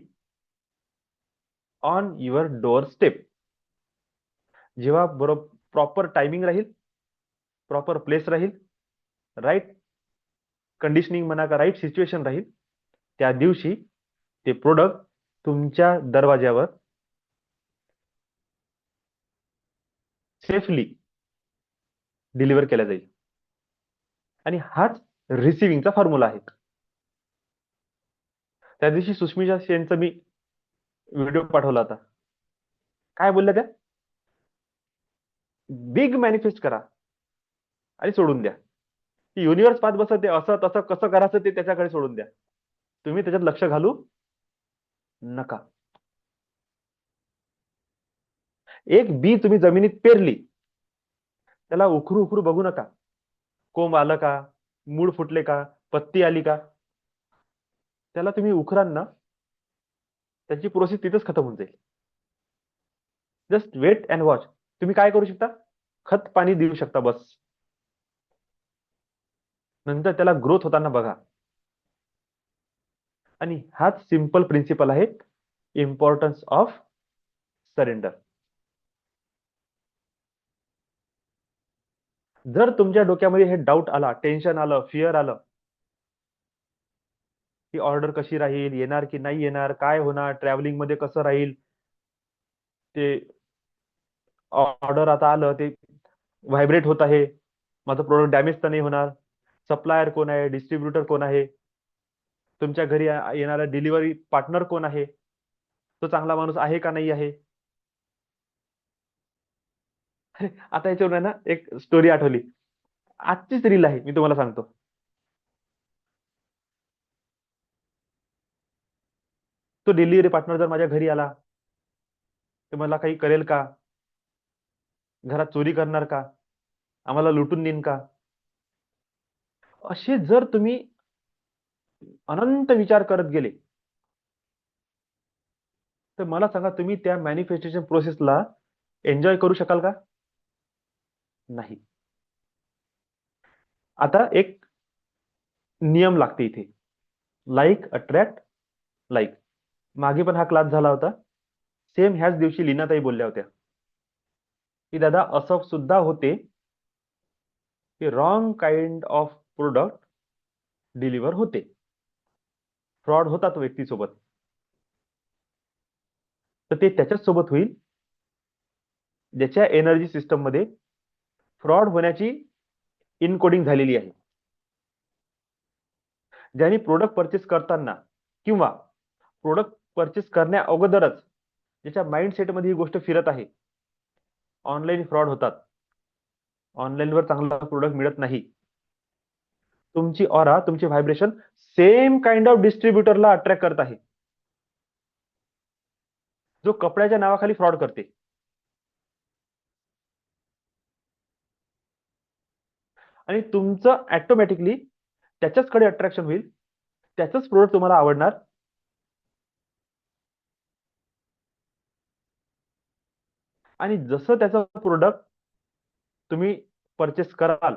on your doorstep. जेव्हा बरोबर प्रॉपर टायमिंग राहील, प्रॉपर प्लेस राहील, राईट कंडिशनिंग म्हणा का right situation राहील, त्या दिवशी ते प्रोडक्ट तुमच्या दरवाज्यावर सेफली डिलिव्हर केला जाईल. आणि हाच रिसिव्हिंगचा फॉर्म्युला आहे. त्या दिवशी सुष्मिता सेनचा मी व्हिडिओ पाठवला होता. काय बोलल्या त्या? बिग मॅनिफेस्ट करा आणि सोडून द्या. युनिव्हर्स पाहत बसत ते असं तसं कसं करायचं ते त्याच्याकडे सोडून द्या. तुम्ही त्याच्यात लक्ष घालू नका. एक बी तुम्ही जमिनीत पेरली, त्याला उखरू उखरू बघू नका. कोंब आलं का, मूळ फुटले का, पत्ती आली का, त्याला तुम्ही उखरान ना, त्याची प्रोसेस तिथेच खतम होऊन जाईल. Just wait and watch. तुम्ही काय करू शकता? खत पाणी देऊ शकता बस. नंतर त्याला ग्रोथ होताना बघा. आणि हाच सिंपल प्रिन्सिपल आहे इम्पॉर्टन्स ऑफ सरेंडर. जर तुमच्या डोक्यामध्ये हे डाऊट आला, टेन्शन आलं, फिअर आलं, की ऑर्डर कशी राहील, येणार की नाही येणार, काय होणार, ट्रॅव्हलिंग मध्ये कसं राहील, ते ऑर्डर आता आलं ते व्हायब्रेट होत आहे, माझं प्रोडक्ट डॅमेज तर नाही होणार, सप्लायर कोण आहे, डिस्ट्रीब्युटर कोण आहे, तुमच्या घरी येणारा डिलिव्हरी पार्टनर कोण आहे, तो चांगला माणूस आहे का नाही आहे. आता याच्यावर ना एक स्टोरी आठवली. आजचीच रील आहे, मी तुम्हाला सांगतो. तो डिलिव्हरी पार्टनर जर माझ्या घरी आला तर मला काही करेल का, घरात चोरी करणार का, आम्हाला लुटून देईन का, असे जर तुम्ही अनंत विचार करत गेले तर मला सांगा, तुम्ही त्या मॅनिफेस्टेशन प्रोसेसला एन्जॉय करू शकाल का? नाही. आता एक नियम लागते इथे, लाईक अट्रॅक्ट लाईक. मागे पण हा क्लास झाला होता. सेम ह्याच दिवशी लीनाताई बोलल्या होत्या की दादा असं सुद्धा होते की wrong kind of product deliver होते, फ्रॉड होता तो व्यक्तीसोबत. तर ते त्याच्याच सोबत होईल ज्याच्या एनर्जी सिस्टम मध्ये फ्रॉड होण्याची इनकोडिंग झालेली आहे. ज्यांनी प्रोडक्ट परचेस करताना किंवा प्रोडक्ट परचेस करण्या अगोदरच ज्याच्या माइंडसेटमध्ये ही गोष्ट फिरत आहे, ऑनलाईन फ्रॉड होतात, ऑनलाईनवर चांगला प्रोडक्ट मिळत नाही, तुमची ऑरा, तुमची व्हायब्रेशन सेम काइंड ऑफ डिस्ट्रीब्युटरला अट्रॅक्ट करत आहे जो कपड्याच्या नावाखाली फ्रॉड करते. आणि तुमचं ऑटोमॅटिकली त्याच्याचकडे अट्रॅक्शन होईल, त्याचंच प्रोडक्ट तुम्हाला आवडणार. आणि जसं त्याचं प्रोडक्ट तुम्ही परचेस कराल,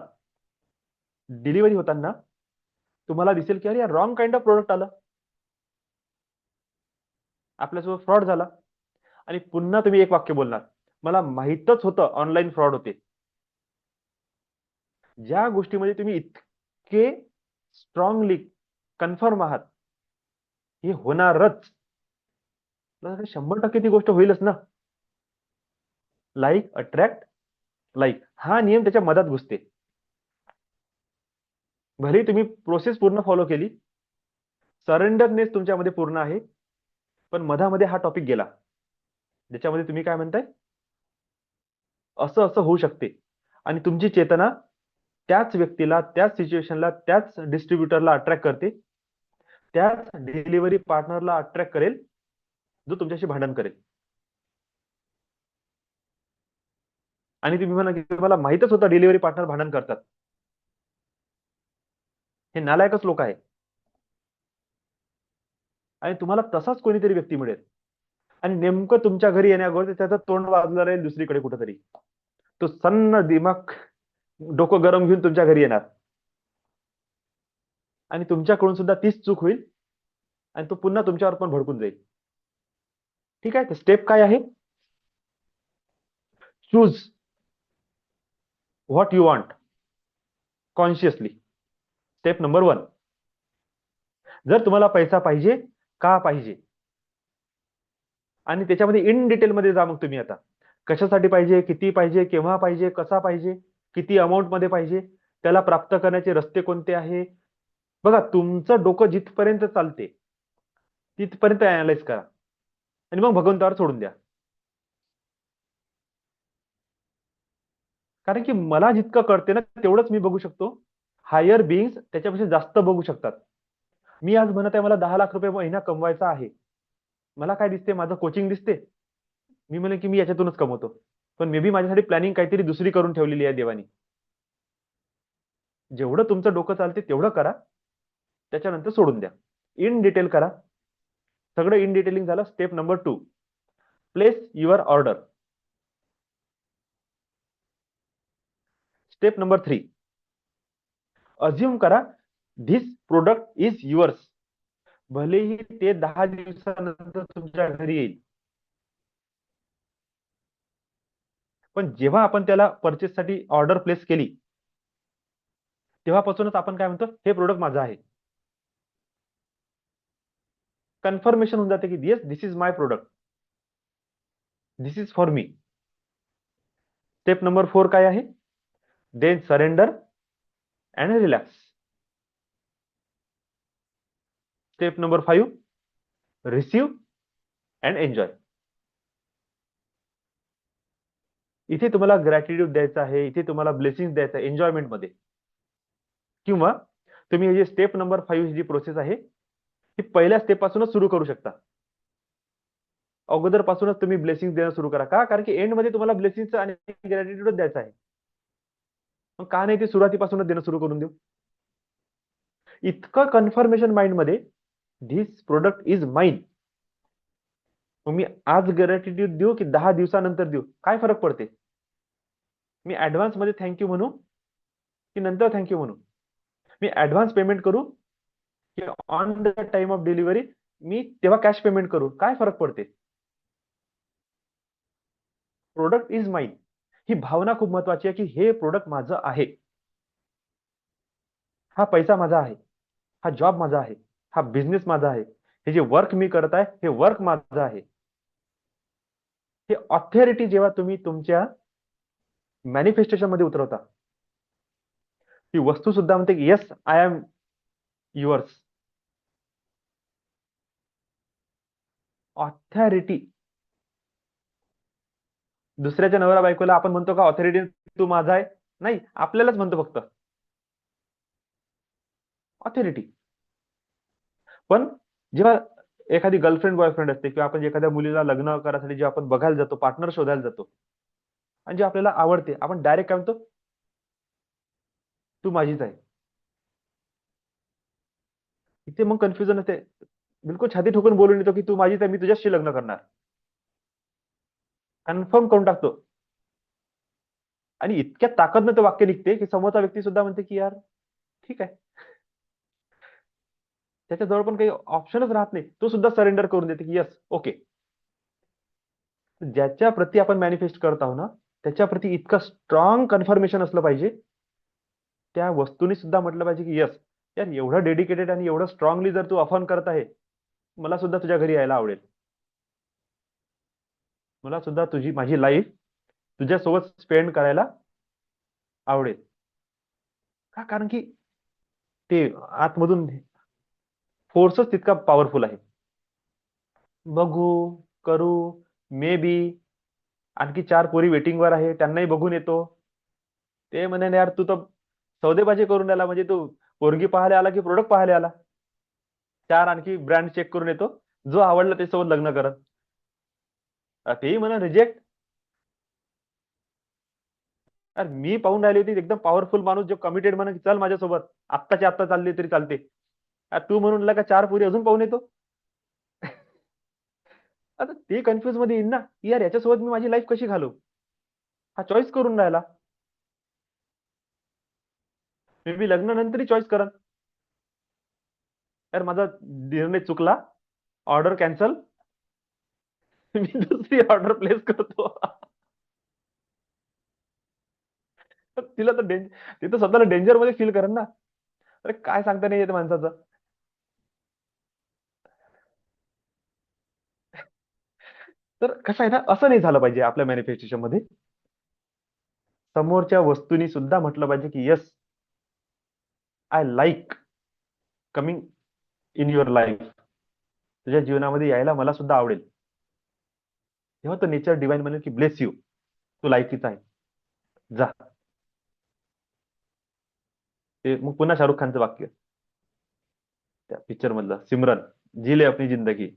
डिलिव्हरी होताना तुम्हाला दिसेल की अरे रॉंग काइंड ऑफ प्रोडक्ट आलं, आपल्यासोबत फ्रॉड झाला. आणि पुन्हा तुम्ही एक वाक्य बोलणार, मला माहीतच होतं ऑनलाईन फ्रॉड होते. ज्या गोष्टीमध्ये तुम्ही इतके स्ट्रॉंगली कन्फर्म आहात हे होणारच, 100% ती गोष्ट होईलच ना. लाईक अट्रॅक्ट लाईक, हा नियम त्याच्या मधात घुसते. भले तुम्ही प्रोसेस पूर्ण फॉलो केली, सरेंडरनेस तुमच्यामध्ये पूर्ण आहे, पण मधामध्ये हा टॉपिक गेला ज्याच्यामध्ये तुम्ही काय म्हणताय, असं असं होऊ शकते. आणि तुमची चेतना त्याच व्यक्तीला, त्याच सिच्युएशनला, त्याच डिस्ट्रीब्युटरला अट्रॅक्ट करते, त्याच डिलिव्हरी पार्टनरला अट्रॅक्ट करेल जो तुमच्याशी भांडण करेल. आणि तुम्ही म्हणा की मला माहितच होतं डिलिव्हरी पार्टनर भांडण करतात, हे नालायकच लोक आहे. आणि तुम्हाला तसाच कोणीतरी व्यक्ती मिळेल आणि नेमकं तुमच्या घरी येण्याअगोदर त्याचं तोंड वाजलं राहील दुसरीकडे कुठेतरी, तो सन्न दिमाग डोकं गरम घेऊन तुमच्या घरी येणार आणि तुमच्याकडून सुद्धा तीच चूक होईल आणि तो पुन्हा तुमच्यावर पण भडकून जाईल. ठीक आहे, तर स्टेप काय आहे? Choose what you want consciously. Step number 1. जर तुम्हाला पैसा पाहिजे, का पाहिजे, आणि त्याच्यामध्ये इन डिटेल मध्ये जा. मग तुम्ही आता कशासाठी पाहिजे, किती पाहिजे, केव्हा पाहिजे, कसा पाहिजे, किती अमाऊंट मध्ये पाहिजे, त्याला प्राप्त करण्याचे रस्ते कोणते आहे. बघा, तुमचं डोकं जिथपर्यंत चालते तिथपर्यंत अनालाइज करा आणि मग भगवंतावर सोडून द्या. कारण की मला जितकं कळते ना तेवढंच मी बघू शकतो. हायर बिईंग्स त्याच्यापेक्षा जास्त बघू शकतात. मी आज म्हणत आहे मला 10 लाख रुपये महिना कमवायचा आहे. मला काय दिसते, माझं कोचिंग दिसते. मी म्हणेन की मी याच्यातूनच कमवतो, पण मे बी माझ्यासाठी प्लॅनिंग काहीतरी दुसरी करून ठेवलेली आहे देवानी. जेवढं तुमचं डोकं चालते तेवढं करा, त्याच्यानंतर सोडून द्या. इन डिटेल करा. सगळं इन डिटेलिंग झालं. Step number 2. Place your order. Step number 3. Assume करा धिस प्रोडक्ट इज युअर्स. भलेही ते 10 दिवसानंतर तुमच्या घरी येईल, पण जेव्हा आपण त्याला परचेस साठी ऑर्डर प्लेस केली तेव्हापासूनच आपण काय म्हणतो, हे प्रोडक्ट माझं आहे. कन्फर्मेशन होऊन जाते की yes, this is my product, this is for me. Step number 4 काय आहे? Then surrender and relax. Step number 5. Receive and enjoy. इथे तुम्हाला ग्रॅटिट्यूड द्यायचं आहे, इथे तुम्हाला ब्लेसिंग द्यायचं आहे एन्जॉयमेंट मध्ये. किंवा तुम्ही हे जे स्टेप नंबर 5 ही जी प्रोसेस आहे ही पहिल्या स्टेप पासूनच सुरू करू शकता. अगोदर पासूनच तुम्ही ब्लेसिंग देणं सुरू करा. का? कारण की एंड मध्ये तुम्हाला ब्लेसिंगचं आणि ग्रॅटिट्यूड द्यायचं आहे. मग का नाही ते सुरुवातीपासूनच देणं सुरू करून देऊ? इतकं कन्फर्मेशन माइंड मध्ये, धिस प्रोडक्ट इज माइन. मग मी आज ग्रॅटिट्यूड देऊ की 10 दिवसानंतर देऊ, काय फरक पडते? मी ऍडव्हान्स मध्ये थँक्यू म्हणू की नंतर थँक्यू म्हणू? मी ऍडव्हान्स पेमेंट करू की on the time of delivery मी तेव्हा कॅश पेमेंट करू, काय फरक पडते? प्रोडक्ट इज माइन ही भावना खूप महत्वाची आहे की हे प्रोडक्ट माझं आहे. हा पैसा माझा आहे, हा जॉब माझा आहे, हा बिझनेस माझा आहे, हे जे वर्क मी करत आहे हे वर्क माझं आहे. हे ऑथॉरिटी जेव्हा तुम्ही तुमच्या मॅनिफेस्टेशन मध्ये उतरवता, ती वस्तू सुद्धा म्हणते की yes, I am yours. Authority. दुसऱ्याच्या नवरा बायकोला आपण म्हणतो का ऑथॉरिटी तू माझा आहे? नाही, आपल्यालाच म्हणतो फक्त ऑथॉरिटी. पण जेव्हा एखादी गर्लफ्रेंड बॉयफ्रेंड असते किंवा आपण एखाद्या मुलीला लग्न करायसाठी जे आपण बघायला जातो, पार्टनर शोधायला जातो, आणि जे आपल्याला आवडते, आपण डायरेक्ट काय म्हणतो, तू माझीच आहे. इथे मग कन्फ्युजन असते. बिलकुल छाती ठोकून बोलून येतो की तू माझीच आहे, मी तुझ्याशी लग्न करणार, कन्फर्म करून टाकतो. आणि इतक्या ताकदनं ते वाक्य निघते की समोरचा व्यक्ती सुद्धा म्हणते की यार ठीक आहे, त्याच्या जवळ पण काही ऑप्शनच राहत नाही, तो सुद्धा सरेंडर करून देते की यस, ओके. ज्याच्या प्रती आपण मॅनिफेस्ट करत आहोत ना, त्याच्या प्रती इतकं स्ट्रॉंग कन्फर्मेशन असलं पाहिजे. त्या वस्तूने सुद्धा म्हटलं पाहिजे की यस यार, एवढं डेडिकेटेड आणि एवढं स्ट्रॉंगली जर तू अफर्म करत आहे, मला सुद्धा तुझ्या घरी यायला आवडेल. मला सुद्धा तुझी माझी लाईफ तुझ्यासोबत स्पेंड करायला आवडेल. का? कारण की ते आतमधून फोर्सच तितका पॉवरफुल आहे. बघू, करू, मे बी, आणखी 4 पोरी वेटिंग वर आहे, त्यांनाही बघून येतो. ते म्हणे यार तू तर सौदेबाजी करून राहिला, म्हणजे तू पोरगी पाहायला आला की प्रोडक्ट पाहायला आला? 4 आणखी ब्रँड चेक करून येतो, जो आवडला त्याच्यासोबत लग्न करत. तेही म्हणा रिजेक्ट. यार मी पाहून राहिली होती एकदम पॉवरफुल माणूस जो कमिटेड म्हणा की चल माझ्यासोबत, आत्ताच्या आत्ता चालली तरी चालते. तू म्हणून का 4 पोरी अजून पाहून येतो. आता ते कन्फ्युज मध्ये येईल ना की यार याच्यासोबत मी माझी लाईफ कशी घालू. हा चॉईस करून राहिला, मे बी लग्नानंतरही चॉईस करन. यार माझा निर्णय चुकला, ऑर्डर कॅन्सल, मी दुसरी ऑर्डर प्लेस करतो. तिला तर ते तर स्वतःला डेंजर मध्ये फील करेन ना. अरे काय सांगता नाही येत माणसाचं. तर कसं आहे ना, असं नाही झालं पाहिजे आपल्या मॅनिफेस्टेशन मध्ये. समोरच्या वस्तूनी सुद्धा म्हटलं पाहिजे की yes, I like coming in your life. तुझ्या जीवनामध्ये यायला मला सुद्धा आवडेल. तेव्हा तर नेचर डिवाइन म्हणेल की ब्लेस यू, तू लायकीचा आहे, जा. ते मग पुन्हा शाहरुख खानचं वाक्य त्या पिक्चर मधलं, सिमरन जी ले अपनी जिंदगी.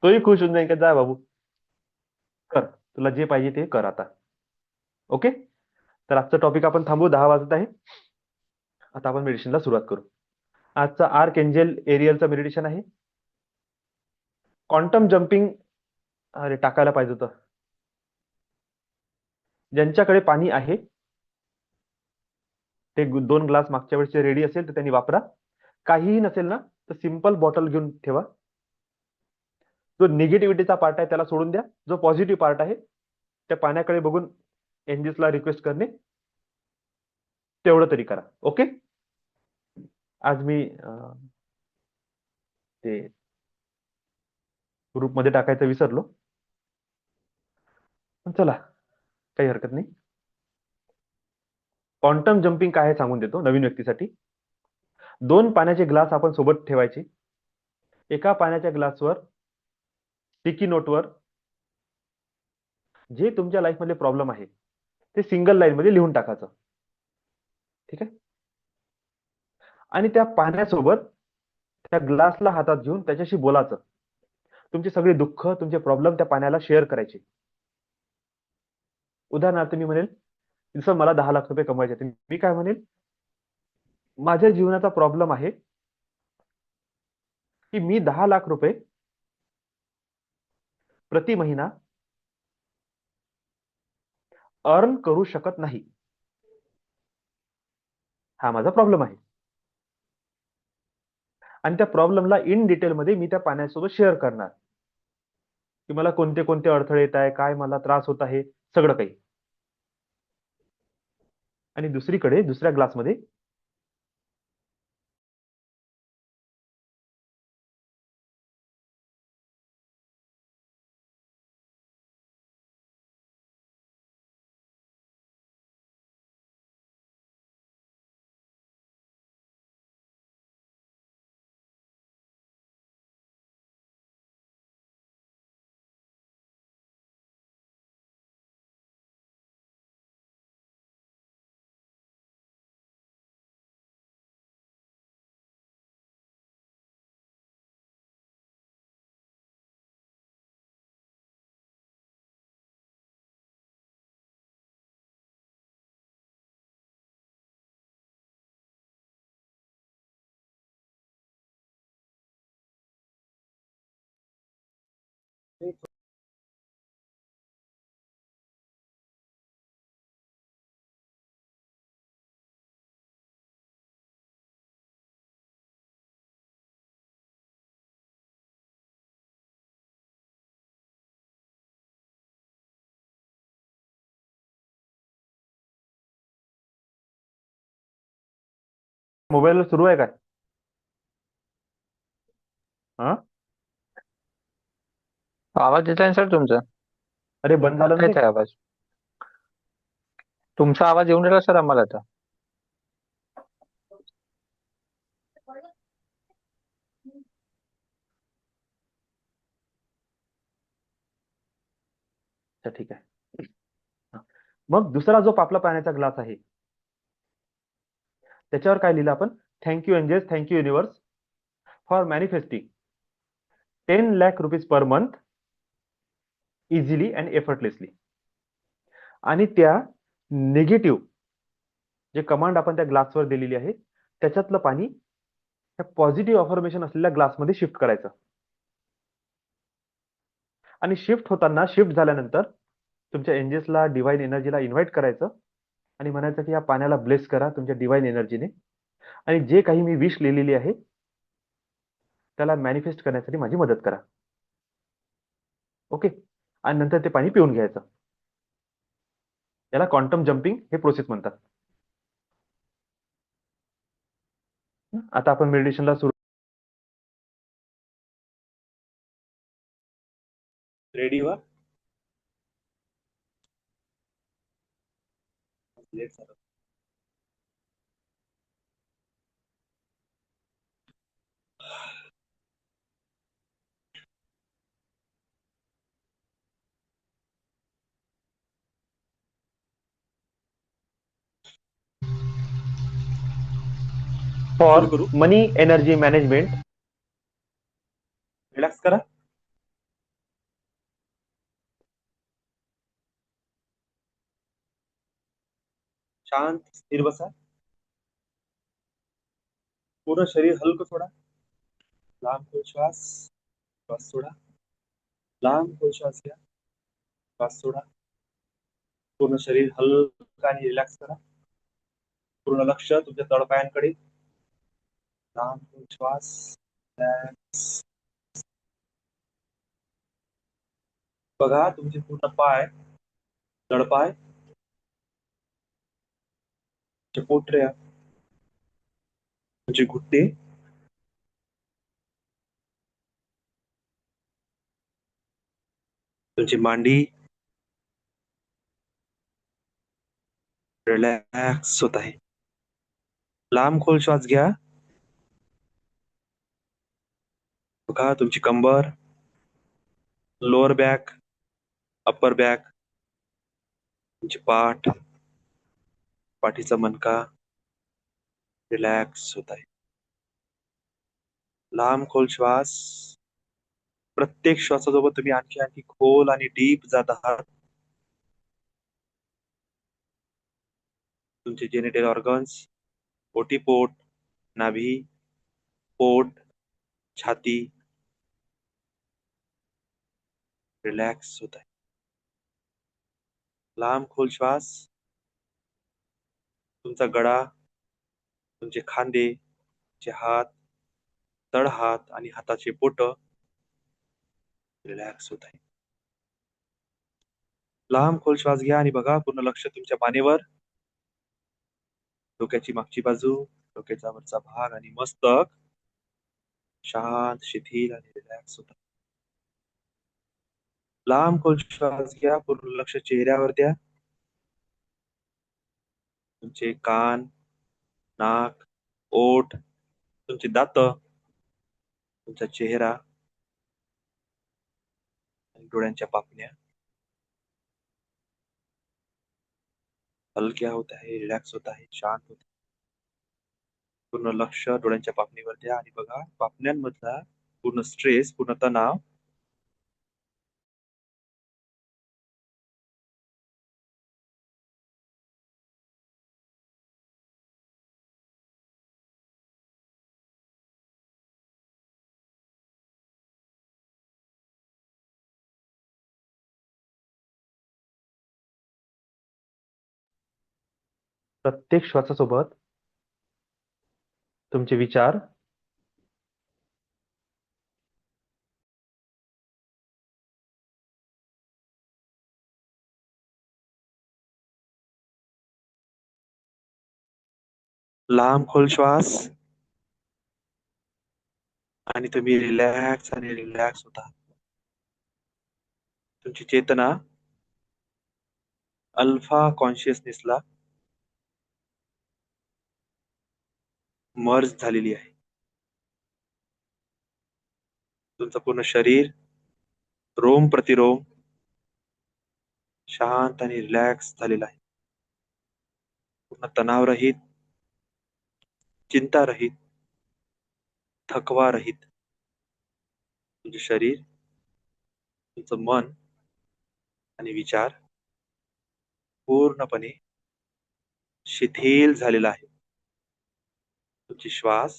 तोही खुश होऊन जाईल का, जा बाबू, कर, तुला जे पाहिजे ते कर आता. ओके. तर आजचं टॉपिक आपण थांबू, 10 वाजत आहे. आता आपण मेडिटेशनला सुरुवात करू. आजचा आर्क एंजेल एरियलचं मेडिटेशन आहे. क्वांटम जम्पिंग, अरे टाकायला पाहिजे होतं. ज्यांच्याकडे पाणी आहे ते 2 ग्लास मागच्या वेळेचे रेडी असेल तर त्यांनी वापरा. काहीही नसेल ना तर सिंपल बॉटल घेऊन ठेवा. जो निगेटिव्हिटीचा पार्ट आहे त्याला सोडून द्या. जो पॉझिटिव्ह पार्ट आहे त्या पाण्याकडे बघून एंजेल्सला रिक्वेस्ट करणे, तेवढं तरी करा. ओके. आज मी ते ग्रुपमध्ये टाकायचं विसरलो, पण चला काही हरकत नाही. क्वांटम जम्पिंग काय आहे सांगून देतो नवीन व्यक्तीसाठी. 2 पाण्याचे ग्लास आपण सोबत ठेवायचे. एका पाण्याच्या ग्लासवर स्टिकी नोटवर जे तुमच्या लाईफ मध्ये प्रॉब्लेम आहे ते सिंगल लाईन मध्ये लिहून टाकायचं. ठीक आहे. आणि त्या पाण्यासोबत त्या ग्लासला हातात घेऊन त्याच्याशी बोलायचं. तुमचे सगळे दुःख, तुमचे प्रॉब्लेम त्या पाण्याला शेअर करायचे. उदाहरणार्थ मी म्हणेल, जसं मला 10 लाख रुपये कमवायचे आहेत, मी काय म्हणेल, माझ्या जीवनाचा प्रॉब्लेम आहे की मी 10 लाख रुपये प्रति महिना अर्न करू शकत नाही. हा माझा प्रॉब्लेम आहे. आणि त्या प्रॉब्लेमला इन डिटेलमध्ये मी त्या पाण्यासोबत शेअर करणार की मला कोणते कोणते अडथळे येत आहे, काय मला त्रास होत आहे, सगळं काही. आणि दुसरीकडे दुसऱ्या ग्लासमध्ये मोबाईलवर सुरू आहे काय? हा, आवाज येत आहे सर तुमचा? अरे बंद झालं ना येत ते. आहे आवाज. तुमचा आवाज येऊन राहिला सर आम्हाला आता. अच्छा ठीक आहे. हा. मग दुसरा जो आपला पाण्याचा ग्लास आहे त्याच्यावर काय लिहिलं आपण, thank you angels, thank you universe for manifesting 10 lakh rupees per month easily and effortlessly. आणि त्या निगेटिव्ह जे कमांड आपण त्या ग्लासवर दिलेली आहे त्याच्यातलं पाणी त्या पॉझिटिव्ह अफर्मेशन असलेल्या ग्लासमध्ये शिफ्ट करायचं. आणि शिफ्ट होताना, शिफ्ट झाल्यानंतर तुमच्या एंजेल्सला, डिवाइन एनर्जीला इन्व्हाइट करायचं आणि म्हणायचं की या पाण्याला ब्लेस करा तुमच्या डिवाइन एनर्जीने, आणि जे काही मी विश लिहिलेली आहे त्याला मॅनिफेस्ट करण्यासाठी माझी मदत करा. ओके. आणि नंतर ते पाणी पिऊन घ्यायचं. याला क्वांटम जम्पिंग हे प्रोसेस म्हणतात. आता आपण मेडिटेशनला सुरू. रेडी व्हा. लेट झालं. फॉर सुरू करू. मनी एनर्जी मॅनेजमेंट. रिलॅक्स करा. शांत स्थिर बसा. पूर्ण शरीर हलकं सोडा. लांब खोल श्वास. श्वास सोडा. लांब खोल श्वास घ्या. श्वास सोडा. पूर्ण शरीर हलकं आणि रिलॅक्स करा. पूर्ण लक्ष तुमच्या तळपायांकडे. लांब खोल श्वास. रिलॅक्स. बघा तुमचे पूर्ण पाय, तळपाय, तुमच्या पोटऱ्या, तुमचे घुट्टे, तुमची मांडी रिलॅक्स होत आहे. लांब खोल श्वास घ्या. बघा तुमची कंबर, लोअर बॅक, अप्पर बॅक, तुमची पाठ, पाठीचा मणका रिलॅक्स होत आहे. लांब खोल श्वास. प्रत्येक श्वासासोबत तुम्ही आणखी आणखी खोल आणि डीप जात आहात. तुमचे जेनिटल ऑर्गन्स, ओटीपोट, नाभी, पोट, छाती रिलॅक्स होत आहे. लांब खोल श्वास. तुमचा गळा, तुमचे खांदे, तुमचे हात, तळहात आणि हाताचे बोट रिलॅक्स होत आहे. लांब खोल श्वास घ्या आणि बघा पूर्ण लक्ष तुमच्या मानेवर, डोक्याची मागची बाजू, डोक्याचा वरचा भाग आणि मस्तक शांत, शिथिल आणि रिलॅक्स होत. लांब खोल श्वास घ्या. पूर्ण लक्ष चेहऱ्यावर द्या. तुमचे कान, नाक, ओठ, तुमचे दात, तुमचा चेहरा आणि डोळ्यांच्या पापण्या हलक्या होत आहे, रिलॅक्स होत आहे, शांत होत आहे. पूर्ण लक्ष डोळ्यांच्या पापणीवर द्या आणि बघा पापण्यांमधला पूर्ण स्ट्रेस, पूर्ण तणाव प्रत्येक श्वासासोबत तुमचे विचार लांब खोल श्वास आणि तुम्ही रिलॅक्स आणि रिलॅक्स होता. तुमची चेतना अल्फा कॉन्शियसनेसला मर्ज झालेली आहे. तुमचं पूर्ण शरीर रोम प्रतिरोम शांत आणि रिलॅक्स झालेला आहे. पूर्ण तणाव रहित, चिंता रहित, थकवा रहित तुमचे शरीर, तुमचं मन आणि विचार पूर्णपणे शिथिल झालेला आहे. तुमची श्वास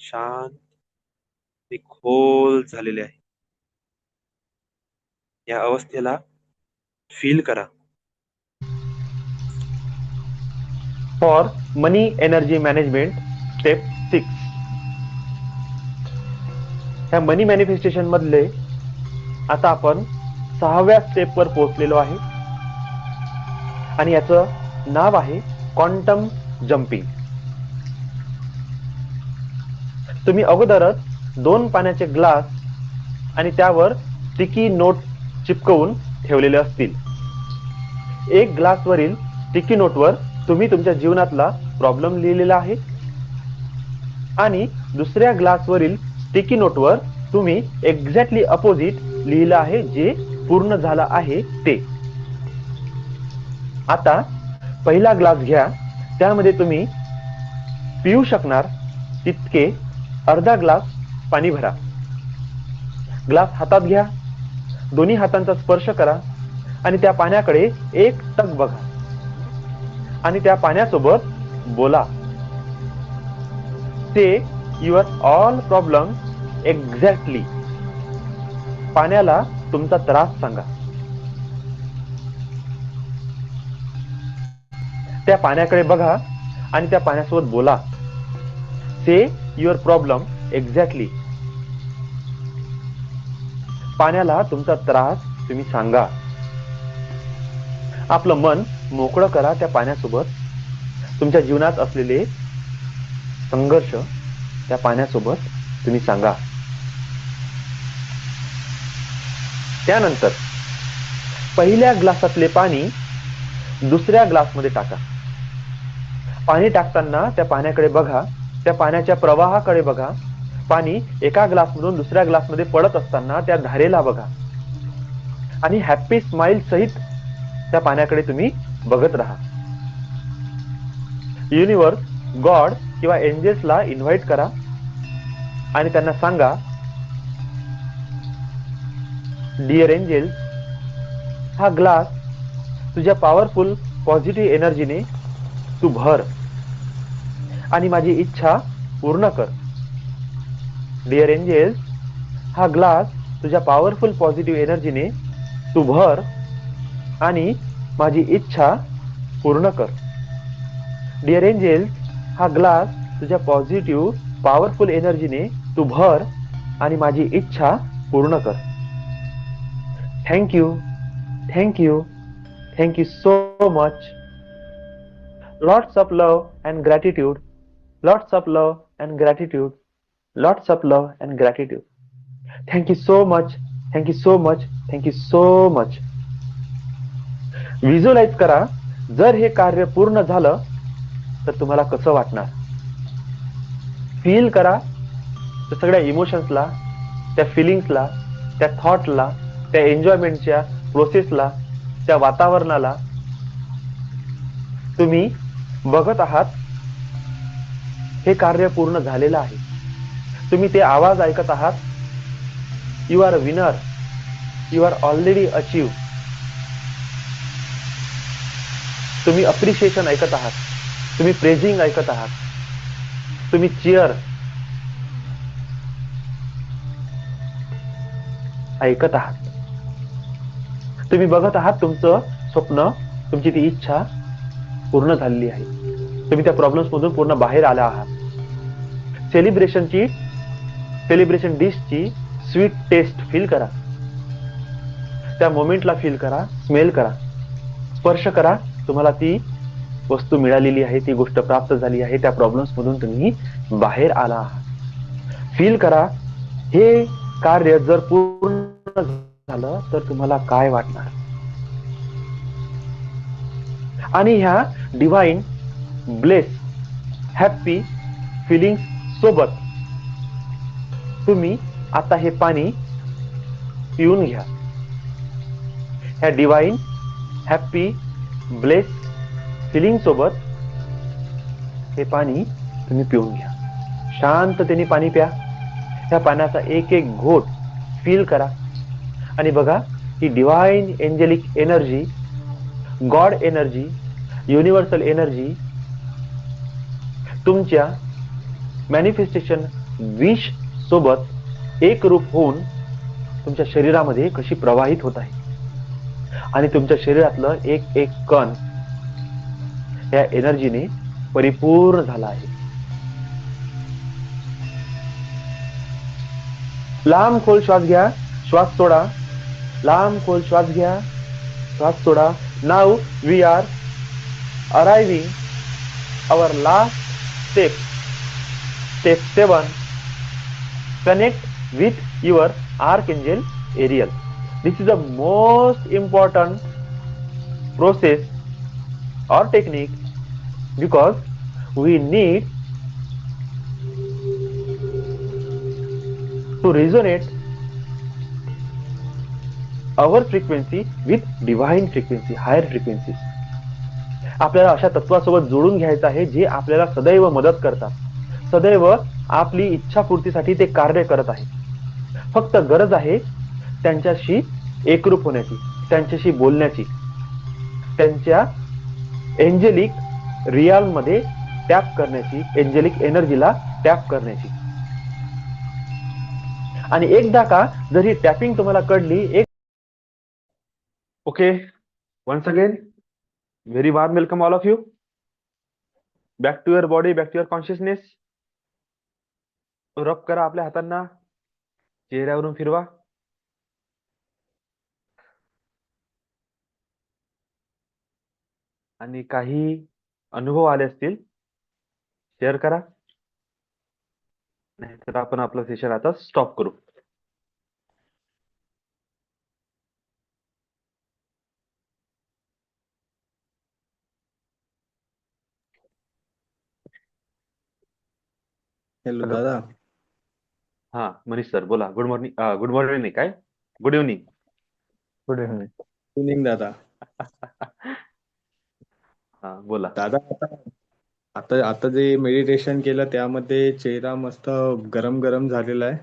शांत आणि खोल झालेले आहे. या अवस्थेला फील करा. For money energy management step 6. ह्या मनी मॅनिफेस्टेशन मधले आता आपण 6व्या स्टेपवर पोहोचलेलो आहे. आणि याचं नाव आहे क्वांटम जम्पिंग. तुम्ही अगोदरच 2 पाण्याचे ग्लास आणि त्यावर स्टिकी नोट चिपकवून ठेवलेले असतील. एक ग्लासवरील स्टिकी नोटवर तुम्ही तुमच्या जीवनातला प्रॉब्लेम लिहिलेला आहे आणि दुसऱ्या ग्लासवरील स्टिकी नोटवर तुम्ही एक्झॅक्टली अपोजिट लिहिलं आहे, जे पूर्ण झालं आहे ते. आता पहिला ग्लास घ्या, त्यामध्ये तुम्ही पिऊ शकणार तितके अर्धा ग्लास पाणी भरा. ग्लास हातात घ्या, दोन्ही हातांचा स्पर्श करा आणि त्या पाण्याकडे एक टक बघा आणि त्या पाण्यासोबत बोला. से युअर ऑल प्रॉब्लेम एक्झॅक्टली. पाण्याला तुमचा त्रास सांगा. त्या पाण्याकडे बघा आणि त्या पाण्यासोबत बोला. से युअर प्रॉब्लेम एक्झॅक्टली. पाण्याला तुमचा त्रास तुम्ही सांगा. आपलं मन मोकळं करा. त्या पाण्यासोबत तुमच्या जीवनात असलेले संघर्ष त्या पाण्यासोबत तुम्ही सांगा. त्यानंतर पहिल्या ग्लासातले पाणी दुसऱ्या ग्लासमध्ये टाका. पाणी टाकताना त्या पाण्याकडे बघा, त्या पाण्याच्या प्रवाहाकडे बघा. पाणी एका ग्लासमधून दुसऱ्या ग्लासमध्ये पडत असताना त्या धारेला बघा आणि हॅपी स्माइल सहित त्या पाण्याकडे तुम्ही बघत राहा. युनिवर्स, गॉड किंवा एंजेल्सला इन्व्हाइट करा आणि त्यांना सांगा, डिअर एंजेल्स, हा ग्लास तुझ्या पॉवरफुल पॉझिटिव्ह एनर्जीने तू भर आणि माझी इच्छा पूर्ण कर. डिअर एंजेल्स, हा ग्लास तुझ्या पॉवरफुल पॉझिटिव्ह एनर्जीने तू भर आणि माझी इच्छा पूर्ण कर. डिअर एंजेल्स, हा ग्लास तुझ्या पॉझिटिव्ह पॉवरफुल एनर्जीने तू भर आणि माझी इच्छा पूर्ण कर. Thank you, thank you, thank you so much. Lots of love and gratitude. Lots of love and gratitude. Lots of love and gratitude. Thank you so much. Thank you so much. Thank you so much. Visualise करा, जर हे कार्य पूर्ण झालं तर तुम्हाला कसं वाटणार. फील करा त्या सगळ्या इमोशन्सला, त्या फिलिंग्सला, त्या थॉटला, त्या एन्जॉयमेंटच्या प्रोसेसला, त्या वातावरणाला. तुम्ही बघत आहात हे कार्य पूर्ण झालेलं आहे. तुम्ही ते आवाज ऐकत आहात. You are a winner. You are already achieve. तुम्ही अप्रिशिएशन ऐकत आहात. तुम्ही प्रेझिंग ऐकत आहात. तुम्ही चिअर ऐकत आहात. तुम्ही बघत आहात तुमचं स्वप्न, तुमची ती इच्छा पूर्ण झालेली आहे. तुम्ही त्या प्रॉब्लेम्स मधून पूर्ण बाहेर आला आहात. सेलिब्रेशन डिशची स्वीट टेस्ट फील करा. त्या मोमेंटला फील करा, स्मेल करा, स्पर्श करा. तुम्हाला ती वस्तू मिळालेली आहे, ती गोष्ट प्राप्त झाली आहे. त्या प्रॉब्लेम्स मधून तुम्ही बाहेर आला आहात. फील करा. हे कार्य जर पूर्ण झालं तर तुम्हाला काय वाटणार. आणि ह्या डिवाइन ब्लेस हॅपी फिलिंग सोबत तुम्ही आता हे पाणी पिऊन घ्या. ह्या डिवाइन हॅपी ब्लेस फिलिंग सोबत हे पाणी तुम्ही पिऊन घ्या. शांततेने पाणी प्या. ह्या पाण्याचा एक एक घोट फील करा आणि बघा ही divine angelic energy, god energy, universal energy तुमच्या मॅनिफेस्टेशन विश सोबत एक रूप होऊन तुमच्या शरीरामध्ये कशी प्रवाहित होत आहे आणि तुमच्या शरीरातलं एक एक कण या एनर्जीने परिपूर्ण झाला आहे. लांब खोल श्वास घ्या, श्वास सोडा. लांब खोल श्वास घ्या, श्वास सोडा. Now we are arriving our last step, step 7, connect with your archangel Ariel. This is the most important process or technique because we need to resonate our frequency with divine frequency, higher frequencies. आपल्याला अशा तत्वासोबत जोडून घ्यायचं आहे जे आपल्याला सदैव मदत करतात, सदैव आपली इच्छापूर्तीसाठी ते कार्य करत आहे. फक्त गरज आहे त्यांच्याशी एकरूप होण्याची, त्यांच्याशी बोलण्याची, त्यांच्या एंजेलिक रियाल मध्ये टॅप करण्याची, एंजेलिक एनर्जीला टॅप करण्याची. आणि एकदा का जर ही टॅपिंग तुम्हाला कळली, okay, once again very warm welcome all of you back to your body, back to your consciousness. Rub करा आपल्या हातांना, चेहऱ्यावरून फिरवा. आणि काही अनुभव आले असतील शेअर करा, नाहीतर आपण आपलं सेशन आता स्टॉप करू. हॅलो हॅलो, दादा. हा मनीष सर बोला. Good morning. गुड मॉर्निंग नाही, काय good evening. Good evening. Evening दादा. हा बोला. दादा आता आता आता जे मेडिटेशन केलं त्यामध्ये चेहरा मस्त गरम गरम झालेला आहे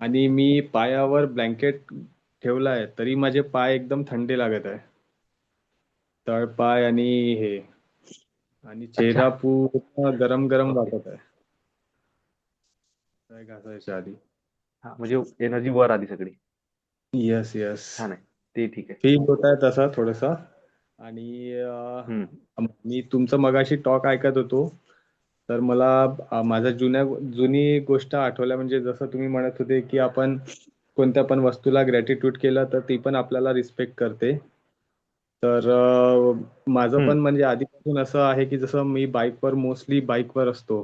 आणि मी पायावर ब्लँकेट ठेवला आहे तरी माझे पाय एकदम थंडी लागत आहे. तळपाय आणि हे आणि चेहरा अच्छा, पूर्ण गरम गरम ओके. वाटत आहे काय घासायच्या आधी. हा म्हणजे एनर्जी वर आली सगळी. Yes yes. छान आहे, ते ठीक आहे. फील होत आहे तसा थोडंसं. आणि मी तुमचं मगाशी टॉक ऐकत होतो तर मला माझ्या जुनी गोष्ट आठवल्या. म्हणजे जसं तुम्ही म्हणत होते की आपण कोणत्या पण वस्तूला ग्रॅटिट्यूड केलं तर ती पण आपल्याला रिस्पेक्ट करते. तर माझं पण म्हणजे आधीपासून असं आहे की जसं मी मोस्टली बाईकवर असतो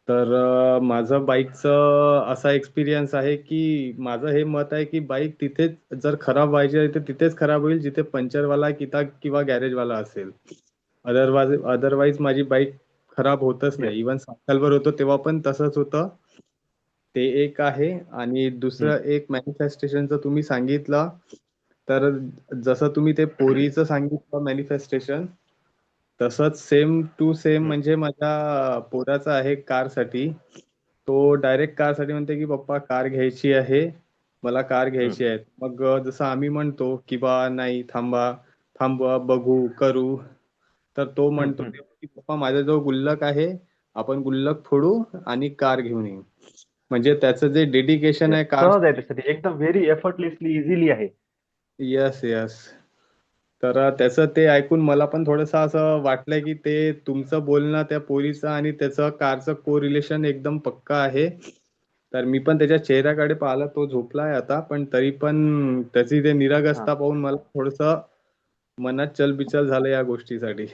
तर माझं बाईकचं असा एक्सपिरियन्स आहे की माझं हे मत आहे की बाईक तिथेच जर खराब व्हायची आहे तर तिथेच खराब होईल जिथे पंचरवाला किंवा गॅरेजवाला असेल. अदरवाईज माझी बाईक खराब होतच येस. नाही. इवन सायकलवर होतो तेव्हा पण तसंच होतं. ते एक आहे. आणि दुसरं एक मॅनिफेस्टेशनचं तुम्ही सांगितलं तर जसं तुम्ही ते पोरीचं सांगितलं मॅनिफेस्टेशन तसंच सेम टू सेम म्हणजे माझ्या पोराचा आहे कारसाठी. तो डायरेक्ट कारसाठी म्हणते की पप्पा कार घ्यायची आहे, मला कार घ्यायची आहे. मग जसं आम्ही म्हणतो की बा नाही थांबवा बघू करू तर तो म्हणतो की पप्पा माझ्याजवळ गुल्लक आहे, आपण गुल्लक फोडू आणि कार घेऊन येऊ. म्हणजे त्याचं जे डेडिकेशन आहे कार. सहज आहे त्यासाठी, एकदम व्हेरी एफर्टलेसली इझिली आहे. Yes yes. तर त्याचं ते ऐकून मला पण थोडंसं असं वाटलंय की ते तुमचं बोलणं त्या पोरीचं आणि त्याचं कारचं को रिलेशन एकदम पक्का आहे. तर मी पण त्याच्या चेहऱ्याकडे पाहिलं, तो झोपलाय आता पण तरी पण त्याची ते निरागसता पाहून मला थोडंसं मनात चलबिचल झालं या गोष्टीसाठी.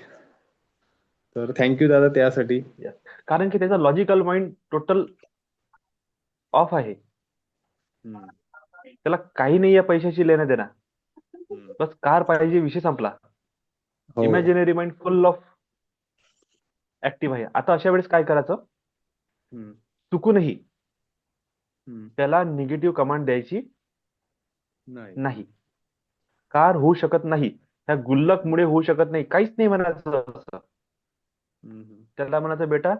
तर थँक्यू दादा त्यासाठी. Yes. कारण की त्याचा लॉजिकल माइंड टोटल ऑफ आहे. त्याला काही नाही या पैशाची लेणं देणं, बस कार पाहिजे, विषय संपला. हो. Imaginary mind full of active आहे. आता अशा वेळेस काय करायचं, चुकूनही त्याला निगेटिव्ह कमांड द्यायची नाही. नाही. कार होऊ शकत नाही, त्या गुल्लकमुळे होऊ शकत नाही, काहीच नाही म्हणायचं असं. त्याला म्हणायचं बेटा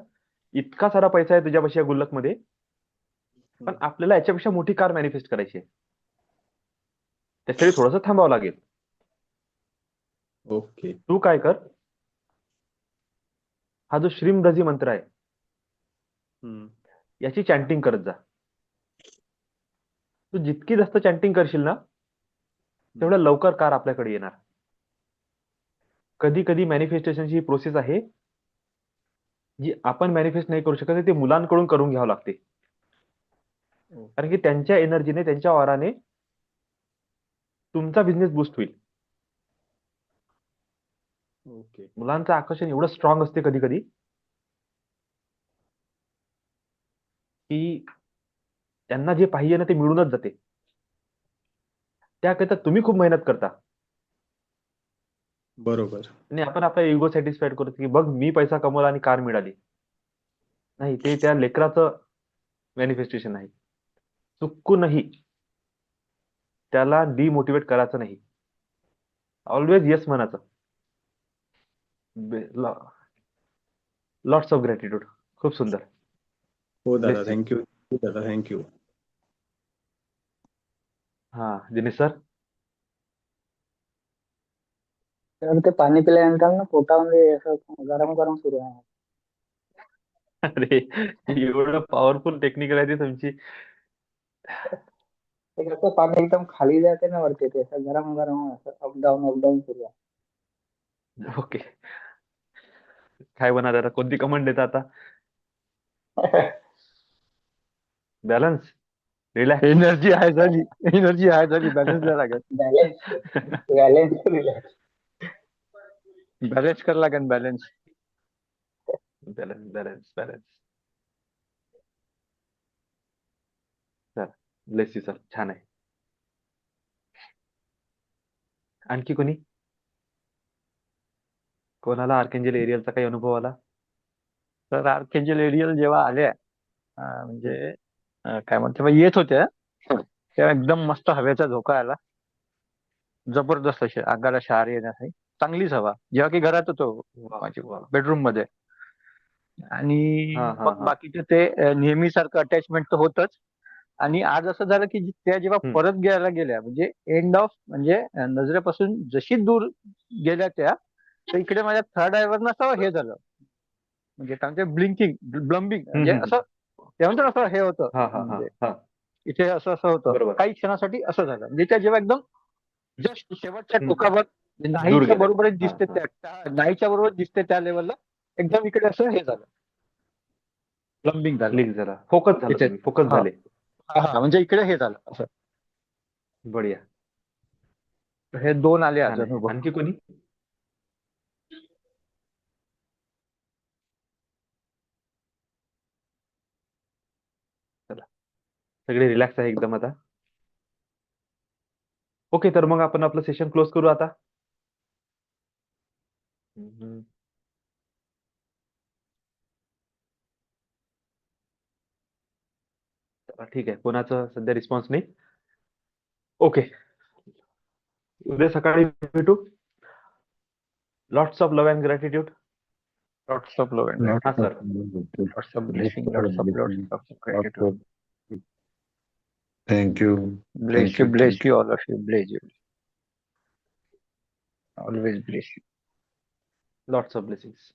इतका सारा पैसा आहे तुझ्यापाशी या गुल्लकमध्ये, पण आपल्याला याच्यापेक्षा मोठी कार मॅनिफेस्ट करायची आहे, त्यासाठी थोडंसं थांबावं लागेल. ओके. तू काय कर, हा जो श्रीमरजी मंत्र आहे याची चॅन्टिंग करत जा. तू जितकी जास्त चॅन्टिंग करशील ना तेवढ्या लवकर कार आपल्याकडे येणार. कधी कधी मॅनिफेस्टेशनची प्रोसेस आहे जी आपण मॅनिफेस्ट नाही करू शकत, ते मुलांकडून करून घ्यावं लागते. कारण की त्यांच्या एनर्जीने, त्यांच्या ऑराने तुमचा बिझनेस बूस्ट होईल. ओके. मुलांचं आकर्षण एवढं स्ट्रॉंग असते कधी कधी की त्यांना जे पाहिजे ना ते मिळूनच जाते. त्याकरिता तुम्ही खूप मेहनत करता बरोबर. आणि आपण आपला इगो सॅटिस्फाईड करतो की बघ मी पैसा कमवला आणि कार मिळाली. नाही, ते त्या लेकराचं मॅनिफेस्टेशन आहे. चुकूनही त्याला डिमोटिवेट करायचं नाही. ऑलवेज येस म्हणायचं. Lots of gratitude. खूप सुंदर. हो दादा, Bless you. थँक्यू. दादा, थँक्यू. हा, दिनेश सर. तर ते पाणी पिल्यानंतर ना पोटामध्ये असं गरम गरम सुरू आहे. अरे, एवढं पॉवरफुल टेक्निकल आहे ती तुमची. ते कसं पाणी एकदम खाली जाते ना वरती, ते असं गरम गरम असं अप डाऊन सुरू ओके. काय बनणार आता, कोणती कमांड देता आता? आहे. Balance, relax. एनर्जी हाय झाली बॅलन्स द्यायला लागेल. बॅलन्स करावं लागेल balance. Balance balance balance. Sir, bless you sir. छान आहे. आणखी कोणी? कोणाला आर्केंजल एरियलचा काही अनुभव आला? तर आर्केंजल एरियल जेव्हा आल्या म्हणजे काय म्हणते बा, येत होत्या तेव्हा एकदम मस्त हवेचा झोका आला. जबरदस्त अशी अंगाला शहार येण्यासाठी चांगलीच हवा, जेव्हा की घरात होतो वा वा. बेडरूम मध्ये. आणि हा हा मग हा. बाकीचे ते नेहमीसारखं अटॅचमेंट तर होतच. आणि आज असं झालं की त्या जेव्हा हम्म. परत घ्यायला गेल्या म्हणजे एंड ऑफ म्हणजे नजरेपासून जशी दूर गेल्या त्या, तर इकडे माझ्या थर्ड आयवर असं हे झालं, म्हणजे काय म्हणते ब्लिंकिंग ब्लम्बिंग, म्हणजे हम्म. असं ते म्हणतात असं हे होतं. हा हा हा म्हणजे हा. इथे असं असं होतं बरोबर. काही क्षणासाठी असं झालं, म्हणजे त्या जेव्हा एकदम जस्ट शेवटच्या हम्म. टोकावर दूर नाहीच्या गेलं. बरोबरच हा दिसते, हा. नाहीच्या बरोबर दिसते त्या लेवलला एकदम इकडे असं हे झालं, प्लंबिंग झालं क्लिक झाला. फोकस झालं, इथे. तुम्ही फोकस हा झाले. हा, म्हणजे इकडे हे झालं असं. बढिया. हे दोन आले आज छान आहे. अनुभव. आणखी कोणी? चला, सगळे रिलॅक्स आहे एकदम आता. ओके, तर मग आपण आपलं सेशन क्लोज करू आता. हम्म. चला, ठीक आहे. कोणाचं सध्या रिस्पॉन्स नाही. ओके, उद्या सकाळी भेटू. Lots of love and gratitude. Lots of love and हा sir. Lots of blessing, lots of gratitude. Thank you. Bless you, all of you, bless you. Always bless you. Lots of blessings.